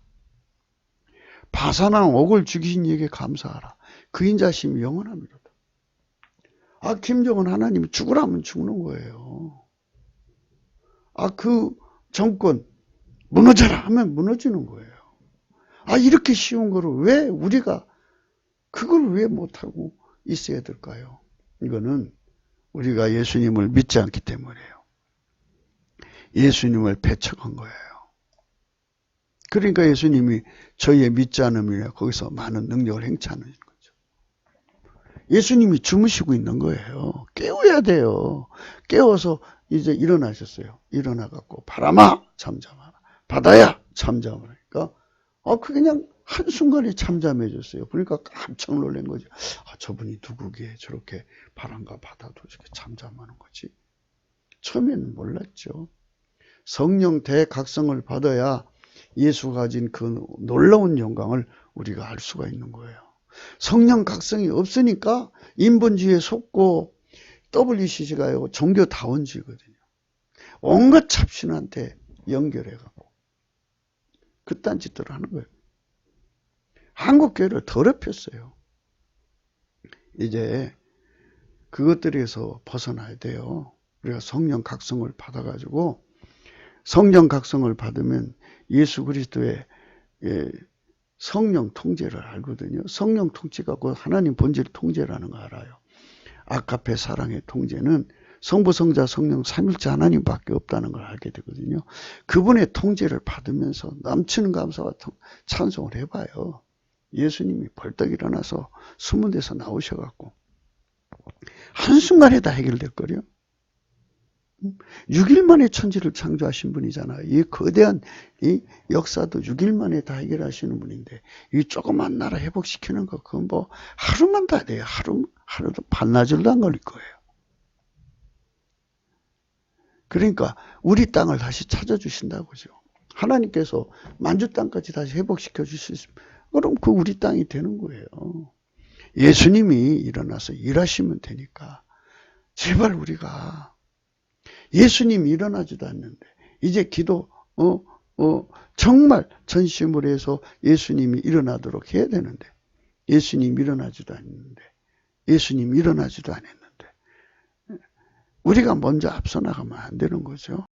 [SPEAKER 1] 바사랑 옥을 죽이신 이에게 감사하라. 그 인자심이 영원하미로다. 김정은 하나님이 죽으라면 죽는 거예요. 그 정권 무너져라 하면 무너지는 거예요. 이렇게 쉬운 거를 왜 우리가 그걸 왜 못하고 있어야 될까요? 이거는 우리가 예수님을 믿지 않기 때문이에요. 예수님을 배척한 거예요. 그러니까 예수님이 저희의 믿지 않음이라 거기서 많은 능력을 행치 않는 거죠. 예수님이 주무시고 있는 거예요. 깨워야 돼요. 깨워서 이제 일어나셨어요. 일어나갖고 바람아 잠잠하라. 바다야 잠잠하니까 그냥 한순간에 잠잠해졌어요. 그러니까 깜짝 놀란 거죠. 저분이 누구기에 저렇게 바람과 바다도 이렇게 잠잠하는 거지. 처음에는 몰랐죠. 성령 대각성을 받아야 예수가 가진 그 놀라운 영광을 우리가 알 수가 있는 거예요. 성령 각성이 없으니까 인본주의에 속고 WCC가요 종교다원주의거든요. 온갖 잡신한테 연결해가고 그딴 짓들을 하는 거예요. 한국교회를 더럽혔어요. 이제 그것들에서 벗어나야 돼요. 우리가 성령 각성을 받아가지고 성령 각성을 받으면 예수 그리스도의 성령 통제를 알거든요. 성령 통제가 곧 하나님 본질 통제라는 거 알아요. 아가페 사랑의 통제는 성부, 성자, 성령 삼일째 하나님밖에 없다는 걸 알게 되거든요. 그분의 통제를 받으면서 넘치는 감사와 찬송을 해봐요. 예수님이 벌떡 일어나서 숨은 데서 나오셔갖고 한순간에 다 해결될 거요. 6일 만에 천지를 창조하신 분이잖아요. 이 거대한 이 역사도 6일 만에 다 해결하시는 분인데 이 조그만 나라 회복시키는 거 그건 뭐 하루만 다 돼요. 하루도 반나절도 안 걸릴 거예요. 그러니까 우리 땅을 다시 찾아주신다고죠. 하나님께서 만주 땅까지 다시 회복시켜 주실 수 있으면 그럼 그 우리 땅이 되는 거예요. 예수님이 일어나서 일하시면 되니까 제발 우리가 예수님이 일어나지도 않는데 이제 기도 정말 전심으로 해서 예수님이 일어나도록 해야 되는데 예수님이 일어나지도 않는데 예수님이 일어나지도 않았는데 우리가 먼저 앞서 나가면 안 되는 거죠.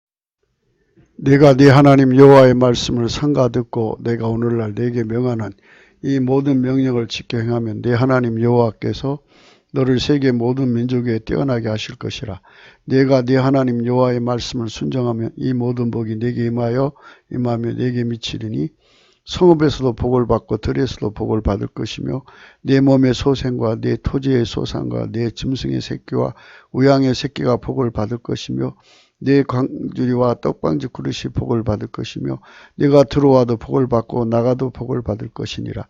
[SPEAKER 1] 내가 네 하나님 여호와의 말씀을 삼가 듣고 내가 오늘날 네게 명하는 이 모든 명령을 지켜 행하면 네 하나님 여호와께서 너를 세계 모든 민족에 뛰어나게 하실 것이라. 네가 네 하나님 여호와의 말씀을 순종하면 이 모든 복이 네게 임하며 네게 미치리니 성읍에서도 복을 받고 들에서도 복을 받을 것이며 네 몸의 소생과 네 토지의 소산과 네 짐승의 새끼와 우양의 새끼가 복을 받을 것이며 내 광주리와 떡방지 그릇이 복을 받을 것이며 네가 들어와도 복을 받고 나가도 복을 받을 것이니라.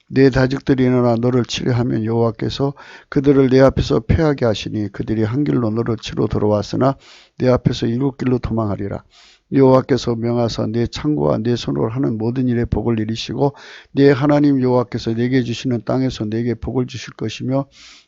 [SPEAKER 1] 내 다적들이 일어나 너를 치려하면 여호와께서 그들을 내 앞에서 패하게 하시니 그들이 한 길로 너를 치러 들어왔으나 내 앞에서 일곱 길로 도망하리라. 여호와께서 명하사 내 창고와 내 손으로 하는 모든 일에 복을 이루시고 내 하나님 여호와께서 내게 주시는 땅에서 내게 복을 주실 것이며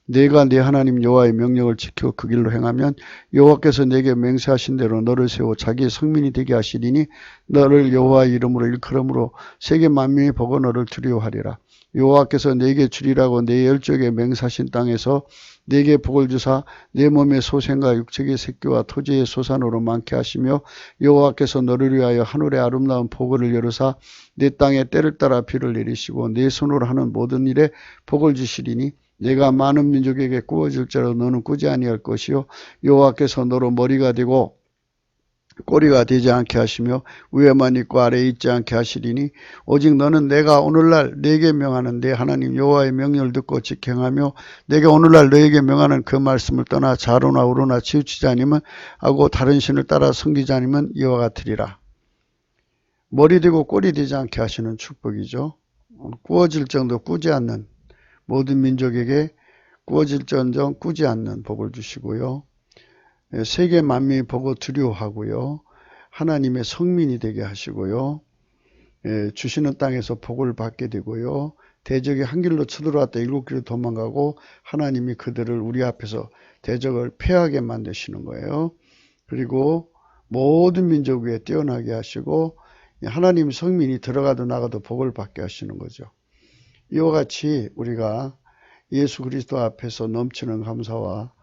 [SPEAKER 1] 내가 내 하나님 여호와의 명령을 지켜 그 길로 행하면 여호와께서 내게 맹세하신 대로 너를 세워 자기의 성민이 되게 하시리니 너를 여호와의 이름으로 일컬음으로 세계 만민의 복은 너를 두려워하리라. 여호와께서 내게 주리라고 내 열조에게 맹세하신 땅에서 내게 복을 주사 내 몸의 소생과 육체의 새끼와 토지의 소산으로 많게 하시며 여호와께서 너를 위하여 하늘의 아름다운 보고를 열으사 내 땅에 때를 따라 비를 내리시고 내 손으로 하는 모든 일에 복을 주시리니 내가 많은 민족에게 꾸어줄 자로 너는 꾸지 아니할 것이요 여호와께서 너로 머리가 되고 꼬리가 되지 않게 하시며 위에만 있고 아래에 있지 않게 하시리니 오직 너는 내가 오늘날 네게 명하는 내 하나님 여호와의 명령을 듣고 직행하며 내가 오늘날 너에게 명하는 그 말씀을 떠나 좌로나 우로나 치우치지 않으면 하고 다른 신을 따라 섬기지 않으면 이와 같으리라. 머리 되고 꼬리 되지 않게 하시는 축복이죠. 꾸어질 정도 꾸지 않는 모든 민족에게 꾸어질전정 꾸지 않는 복을 주시고요. 세계 만민이 보고 두려워하고요. 하나님의 성민이 되게 하시고요. 주시는 땅에서 복을 받게 되고요. 대적이 한 길로 쳐들어왔다 일곱 길로 도망가고 하나님이 그들을 우리 앞에서 대적을 패하게 만드시는 거예요. 그리고 모든 민족 위에 뛰어나게 하시고 하나님 성민이 들어가도 나가도 복을 받게 하시는 거죠. 이와 같이 우리가 예수 그리스도 앞에서 넘치는 감사와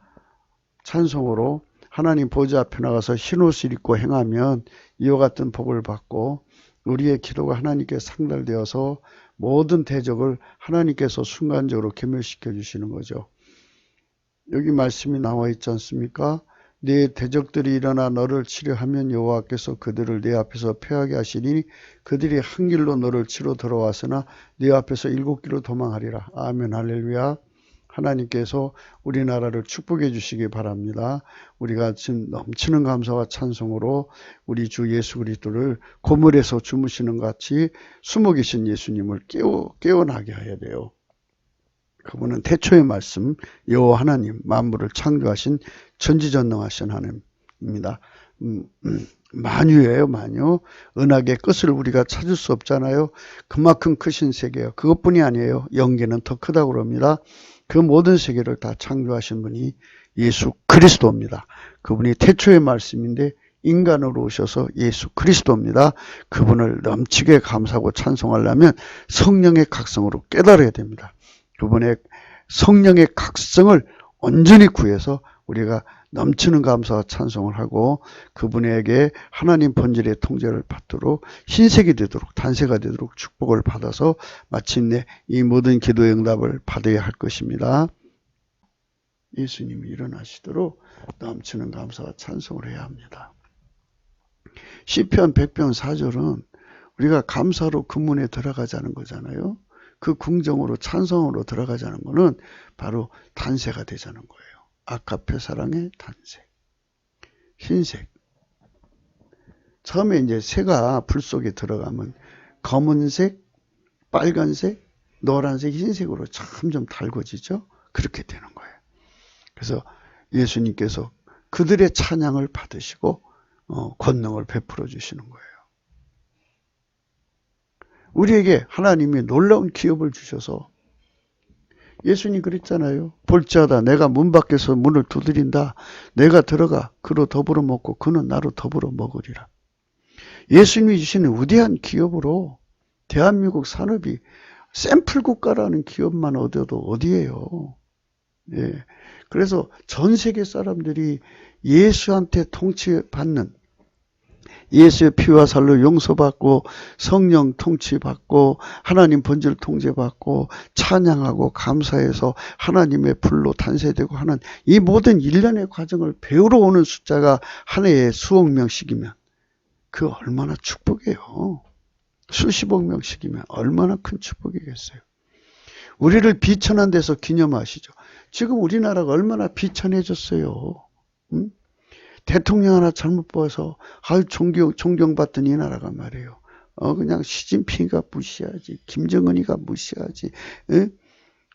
[SPEAKER 1] 찬송으로 하나님 보좌 앞에 나가서 흰옷을 입고 행하면 이와 같은 복을 받고 우리의 기도가 하나님께 상달되어서 모든 대적을 하나님께서 순간적으로 괴멸시켜 주시는 거죠. 여기 말씀이 나와 있지 않습니까? 네 대적들이 일어나 너를 치려하면 여호와께서 그들을 내 앞에서 패하게 하시니 그들이 한 길로 너를 치러 들어왔으나 네 앞에서 일곱 길로 도망하리라. 아멘 할렐루야. 하나님께서 우리나라를 축복해 주시기 바랍니다. 우리가 지금 넘치는 감사와 찬송으로 우리 주 예수 그리스도를 고물에서 주무시는 같이 숨어 계신 예수님을 깨어나게 해야 돼요. 그분은 태초의 말씀 여호와 하나님 만물을 창조하신 전지전능하신 하나님입니다. 만유예요, 만유. 은하계 끝을 우리가 찾을 수 없잖아요. 그만큼 크신 세계예요. 그것뿐이 아니에요. 영계는 더 크다고 그럽니다. 그 모든 세계를 다 창조하신 분이 예수 그리스도입니다. 그분이 태초의 말씀인데 인간으로 오셔서 예수 그리스도입니다. 그분을 넘치게 감사하고 찬송하려면 성령의 각성으로 깨달아야 됩니다. 그분의 성령의 각성을 온전히 구해서 우리가 넘치는 감사와 찬송을 하고 그분에게 하나님 본질의 통제를 받도록 흰색이 되도록 단세가 되도록 축복을 받아서 마침내 이 모든 기도의 응답을 받아야 할 것입니다. 예수님이 일어나시도록 넘치는 감사와 찬송을 해야 합니다. 시편 100편 4절은 우리가 감사로 그 문에 들어가자는 거잖아요. 그 궁정으로 찬송으로 들어가자는 거는 바로 단세가 되자는 거예요. 아카페 사랑의 단색, 흰색. 처음에 이제 새가 불 속에 들어가면 검은색, 빨간색, 노란색, 흰색으로 점점 달궈지죠. 그렇게 되는 거예요. 그래서 예수님께서 그들의 찬양을 받으시고 권능을 베풀어 주시는 거예요. 우리에게 하나님이 놀라운 기업을 주셔서 예수님 그랬잖아요. 볼지어다 내가 문 밖에서 문을 두드린다. 내가 들어가 그로 더불어 먹고 그는 나로 더불어 먹으리라. 예수님이 주시는 위대한 기업으로 대한민국 산업이 샘플 국가라는 기업만 얻어도 어디예요. 예. 그래서 전 세계 사람들이 예수한테 통치받는 예수의 피와 살로 용서받고 성령 통치받고 하나님 본질 통제받고 찬양하고 감사해서 하나님의 불로 단세되고 하는 이 모든 일련의 과정을 배우러 오는 숫자가 한 해에 수억 명씩이면 그 얼마나 축복이에요. 수십억 명씩이면 얼마나 큰 축복이겠어요. 우리를 비천한 데서 기념하시죠. 지금 우리나라가 얼마나 비천해졌어요. 응? 대통령 하나 잘못 뽑아서 아유 존경받던 이 나라가 말이에요. 그냥 시진핑이가 무시하지, 김정은이가 무시하지,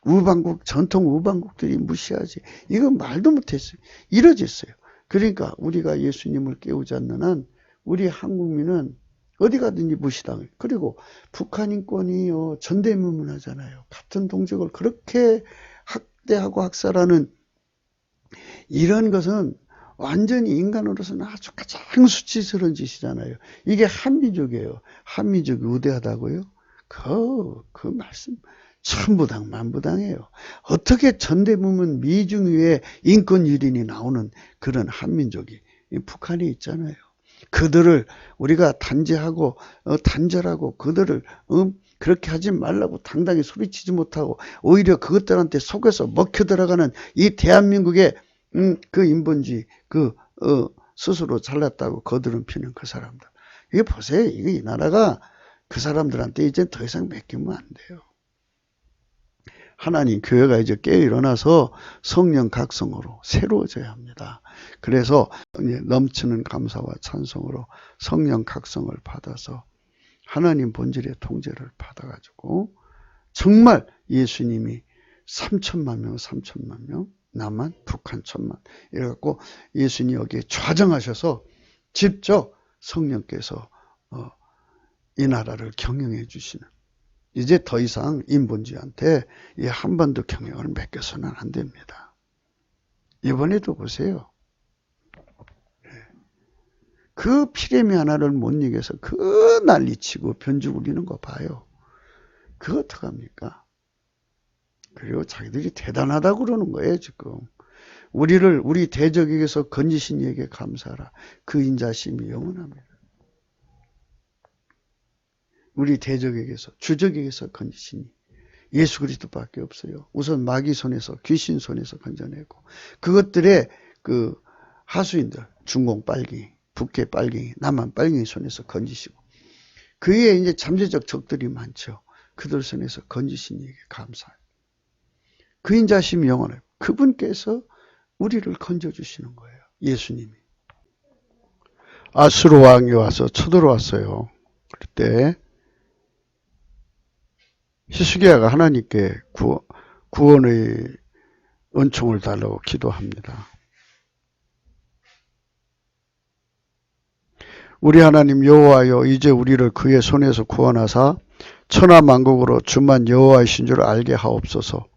[SPEAKER 1] 우방국 전통 우방국들이 무시하지. 이건 말도 못했어요. 이뤄졌어요. 그러니까 우리가 예수님을 깨우지 않는 한 우리 한국민은 어디 가든지 무시당해요. 그리고 북한 인권이 전대미문하잖아요. 같은 동족을 그렇게 학대하고 학살하는 이런 것은 완전히 인간으로서는 아주 가장 수치스러운 짓이잖아요. 이게 한민족이에요. 한민족이 우대하다고요? 그 말씀 천부당 만부당해요. 어떻게 전대미문 미중유의 인권유린이 나오는 그런 한민족이 북한에 있잖아요. 그들을 우리가 단죄하고 단절하고 그들을 그렇게 하지 말라고 당당히 소리치지 못하고 오히려 그것들한테 속여서 먹혀 들어가는 이 대한민국의 그 인본주의 스스로 잘났다고 거드름 피는 그 사람들. 이게 보세요. 이게 이 나라가 그 사람들한테 이제 더 이상 맡기면 안 돼요. 하나님 교회가 이제 깨어 일어나서 성령 각성으로 새로워져야 합니다. 그래서 넘치는 감사와 찬송으로 성령 각성을 받아서 하나님 본질의 통제를 받아가지고 정말 예수님이 3천만 명 남한 북한 1,000만 이래갖고 예수님이 여기에 좌정하셔서 직접 성령께서 이 나라를 경영해 주시는, 이제 더 이상 인본주의한테 이 한반도 경영을 맡겨서는 안 됩니다. 이번에도 보세요. 그 피레미 하나를 못 이겨서 그 난리치고 변주 부리는 거 봐요. 그거 어떡합니까? 그리고 자기들이 대단하다고 그러는 거예요, 지금. 우리 대적에게서 건지신 이에게 감사하라. 그 인자심이 영원합니다. 우리 대적에게서, 주적에게서 건지신 예수 그리스도밖에 없어요. 우선 마귀 손에서, 귀신 손에서 건져내고, 그것들의 그 하수인들, 중공 빨갱이, 북계 빨갱이, 남한 빨갱이 손에서 건지시고, 그의 이제 잠재적 적들이 많죠. 그들 손에서 건지신 이에게 감사해요. 그 인자심이 영원해요. 그분께서 우리를 건져주시는 거예요. 예수님이. 아수르 왕이 와서 쳐들어왔어요. 그때 히스기야가 하나님께 구원의 은총을 달라고 기도합니다. 우리 하나님 여호와여, 이제 우리를 그의 손에서 구원하사 천하만국으로 주만 여호와이신 줄 알게 하옵소서.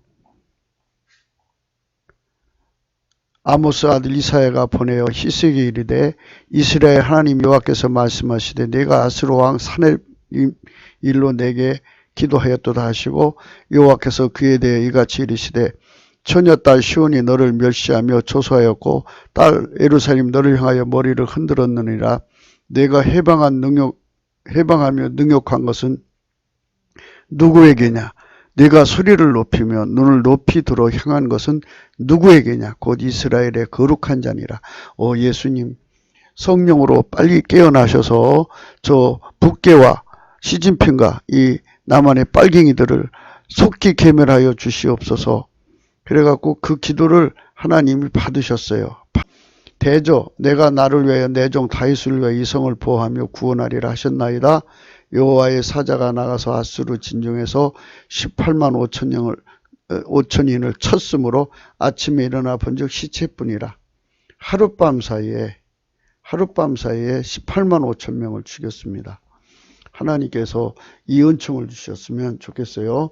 [SPEAKER 1] 아모스 아들 이사야가 보내어 히스기야에게 이르되, 이스라엘 하나님 여호와께서 말씀하시되 내가 아수르 왕 산헤립일로 내게 기도하였도다 하시고, 여호와께서 그에 대해 이같이 이르시되 처녀딸 시온이 너를 멸시하며 조소하였고 딸 예루살렘 너를 향하여 머리를 흔들었느니라. 내가 해방하며 능욕한 것은 누구에게냐? 네가 소리를 높이며 눈을 높이 들어 향한 것은 누구에게냐? 곧 이스라엘의 거룩한 자니라. 예수님 성령으로 빨리 깨어나셔서 저 북계와 시진핑과 이 남한의 빨갱이들을 속히 괴멸하여 주시옵소서. 그래갖고 그 기도를 하나님이 받으셨어요. 대저 내가 나를 위하여 내 종 다윗을 위하여 이 성을 보호하며 구원하리라 하셨나이다. 여호와의 사자가 나가서 아수르 진중에서 18만 5천인을 쳤으므로 아침에 일어나 본즉 시체뿐이라. 하룻밤 사이에 18만 5천 명을 죽였습니다. 하나님께서 이 은총을 주셨으면 좋겠어요.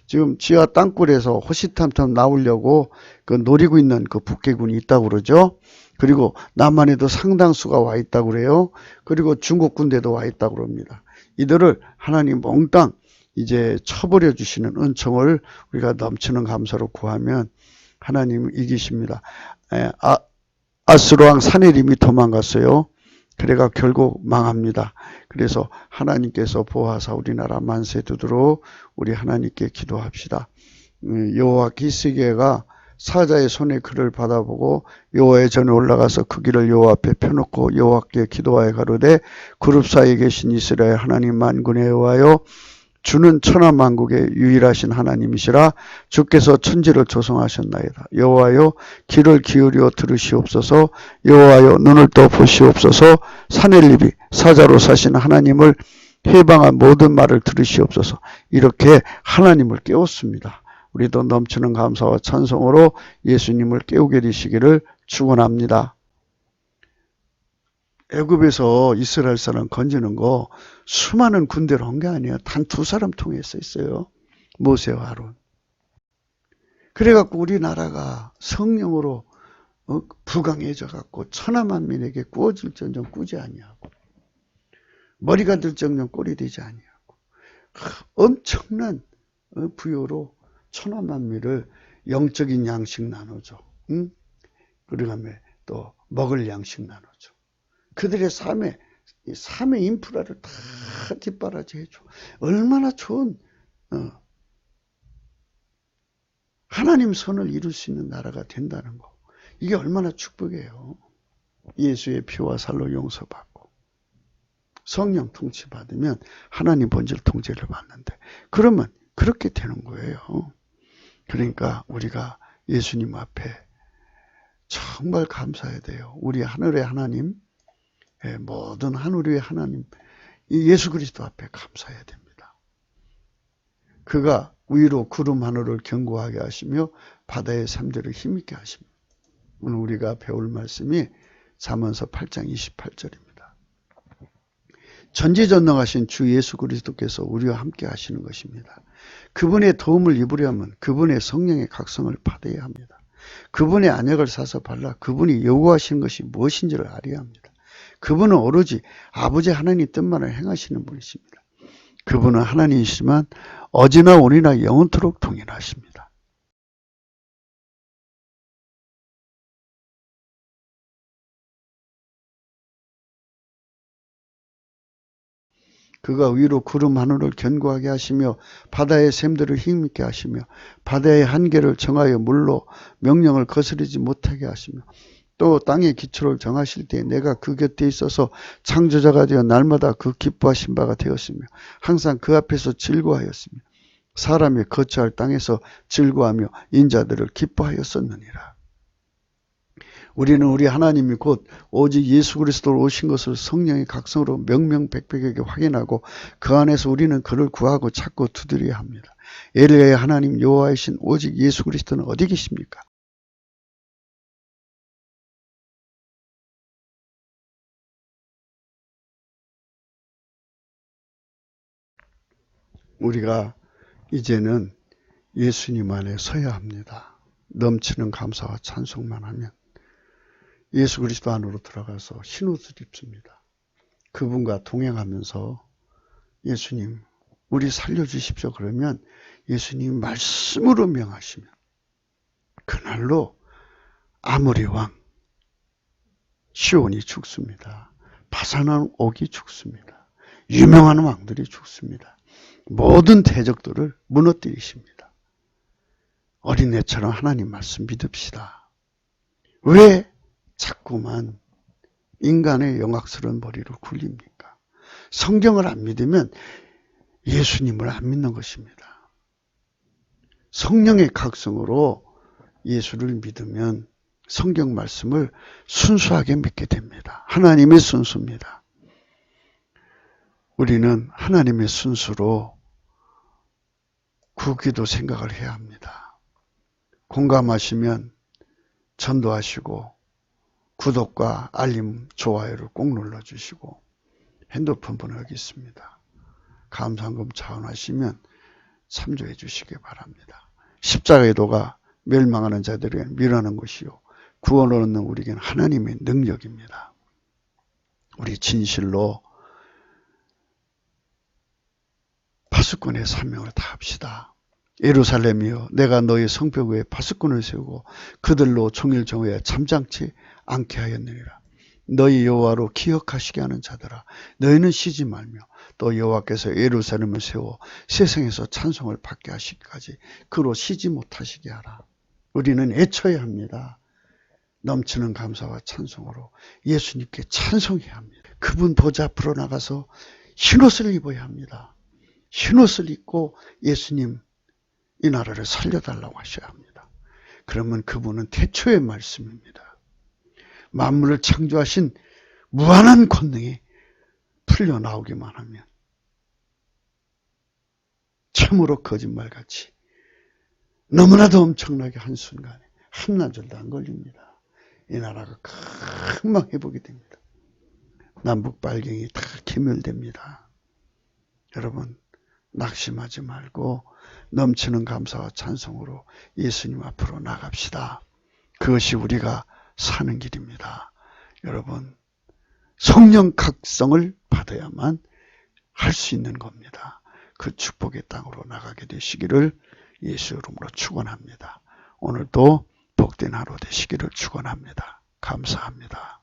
[SPEAKER 1] 지금 지하 땅굴에서 호시탐탐 나오려고 그 노리고 있는 그 북괴군이 있다고 그러죠. 그리고 남한에도 상당수가 와 있다고 그래요. 그리고 중국 군대도 와 있다고 그럽니다. 이들을 하나님 몽땅 이제 쳐버려 주시는 은총을 우리가 넘치는 감사로 구하면 하나님 이기십니다. 아수르 왕 산헤립이 도망갔어요. 그래가 결국 망합니다. 그래서 하나님께서 보호하사 우리나라 만세 두도록 우리 하나님께 기도합시다. 여호와 히스기야가 사자의 손에 그를 받아보고 여호와의 전에 올라가서 그 길을 여호와 앞에 펴놓고 여호와께 기도하여 가로되 그룹 사이에 계신 이스라엘 하나님 만군의 여호와여, 주는 천하만국의 유일하신 하나님이시라. 주께서 천지를 조성하셨나이다. 여호와여 귀를 기울여 들으시옵소서. 여호와여 눈을 떠 보시옵소서. 산엘립이 사자로 사신 하나님을 해방한 모든 말을 들으시옵소서. 이렇게 하나님을 깨웠습니다. 우리도 넘치는 감사와 찬송으로 예수님을 깨우게 되시기를 축원합니다. 애굽에서 이스라엘 사람 건지는 거 수많은 군대로 한 게 아니에요. 단 2사람 통해서 했어요. 모세와 아론. 그래갖고 우리나라가 성령으로 부강해져갖고 천하만민에게 꾸어질전정 꾸지 아니하고 머리가 들정정 꼴이 되지 아니하고 엄청난 부여로 천하만민을 영적인 양식 나눠줘. 응? 그러면 또 먹을 양식 나눠줘. 그들의 삶의 인프라를 다 뒷바라지 해줘. 얼마나 좋은 하나님 선을 이룰 수 있는 나라가 된다는 거. 이게 얼마나 축복이에요. 예수의 피와 살로 용서받고 성령 통치 받으면 하나님 본질 통제를 받는데 그러면 그렇게 되는 거예요. 그러니까 우리가 예수님 앞에 정말 감사해야 돼요. 우리 하늘의 하나님, 모든 하늘의 하나님, 예수 그리스도 앞에 감사해야 됩니다. 그가 위로 구름 하늘을 견고하게 하시며 바다의 샘들을 힘있게 하십니다. 오늘 우리가 배울 말씀이 잠언서 8장 28절입니다. 전지전능하신 주 예수 그리스도께서 우리와 함께 하시는 것입니다. 그분의 도움을 입으려면 그분의 성령의 각성을 받아야 합니다. 그분의 안약을 사서 발라 그분이 요구하시는 것이 무엇인지를 알아야 합니다. 그분은 오로지 아버지 하나님 뜻만을 행하시는 분이십니다. 그분은 하나님이시지만 어제나 오늘이나 영원토록 동일하십니다. 그가 위로 구름 하늘을 견고하게 하시며 바다의 샘들을 힘있게 하시며 바다의 한계를 정하여 물로 명령을 거스르지 못하게 하시며 또 땅의 기초를 정하실 때 내가 그 곁에 있어서 창조자가 되어 날마다 그 기뻐하신 바가 되었으며 항상 그 앞에서 즐거워하였으며 사람이 거처할 땅에서 즐거워하며 인자들을 기뻐하였었느니라. 우리는 우리 하나님이 곧 오직 예수 그리스도로 오신 것을 성령의 각성으로 명명백백하게 확인하고 그 안에서 우리는 그를 구하고 찾고 두드려야 합니다. 엘리야의 하나님 여호와이신 오직 예수 그리스도는 어디 계십니까? 우리가 이제는 예수님 안에 서야 합니다. 넘치는 감사와 찬송만 하면 예수 그리스도 안으로 들어가서 흰옷을 입습니다. 그분과 동행하면서 예수님 우리 살려주십시오 그러면 예수님 말씀으로 명하시면 그날로 아모리 왕 시온이 죽습니다. 바산한 옥이 죽습니다. 유명한 왕들이 죽습니다. 모든 대적들을 무너뜨리십니다. 어린애처럼 하나님 말씀 믿읍시다. 왜 자꾸만 인간의 영악스러운 머리를 굴립니까? 성경을 안 믿으면 예수님을 안 믿는 것입니다. 성령의 각성으로 예수를 믿으면 성경 말씀을 순수하게 믿게 됩니다. 하나님의 순수입니다. 우리는 하나님의 순수로 구기도 생각을 해야 합니다. 공감하시면 전도하시고 구독과 알림, 좋아요를 꼭 눌러주시고 핸드폰 번호 여기 있습니다. 감사헌금 자원하시면 참조해 주시기 바랍니다. 십자가의 도가 멸망하는 자들에게는 미련한 것이요 구원을 얻는 우리에게는 하나님의 능력입니다. 우리 진실로 파수꾼의 사명을 다합시다. 예루살렘이여 내가 너희 성벽 위에 파수꾼을 세우고 그들로 종일 정오에 잠잠치 않게 하였느니라. 너희 여호와로 기억하시게 하는 자들아 너희는 쉬지 말며 또 여호와께서 예루살렘을 세워 세상에서 찬송을 받게 하시기까지 그로 쉬지 못하시게 하라. 우리는 애쳐야 합니다. 넘치는 감사와 찬송으로 예수님께 찬송해야 합니다. 그분 보좌 앞으로 나가서 흰옷을 입어야 합니다. 흰옷을 입고 예수님 이 나라를 살려달라고 하셔야 합니다. 그러면 그분은 태초의 말씀입니다. 만물을 창조하신 무한한 권능이 풀려나오기만 하면 참으로 거짓말같이 너무나도 엄청나게 한순간에 한나절도 안 걸립니다. 이 나라가 금방 회복이 됩니다. 남북 발경이 다 개멸됩니다. 여러분 낙심하지 말고 넘치는 감사와 찬송으로 예수님 앞으로 나갑시다. 그것이 우리가 사는 길입니다. 여러분 성령 각성을 받아야만 할 수 있는 겁니다. 그 축복의 땅으로 나가게 되시기를 예수 이름으로 축원합니다. 오늘도 복된 하루 되시기를 축원합니다. 감사합니다.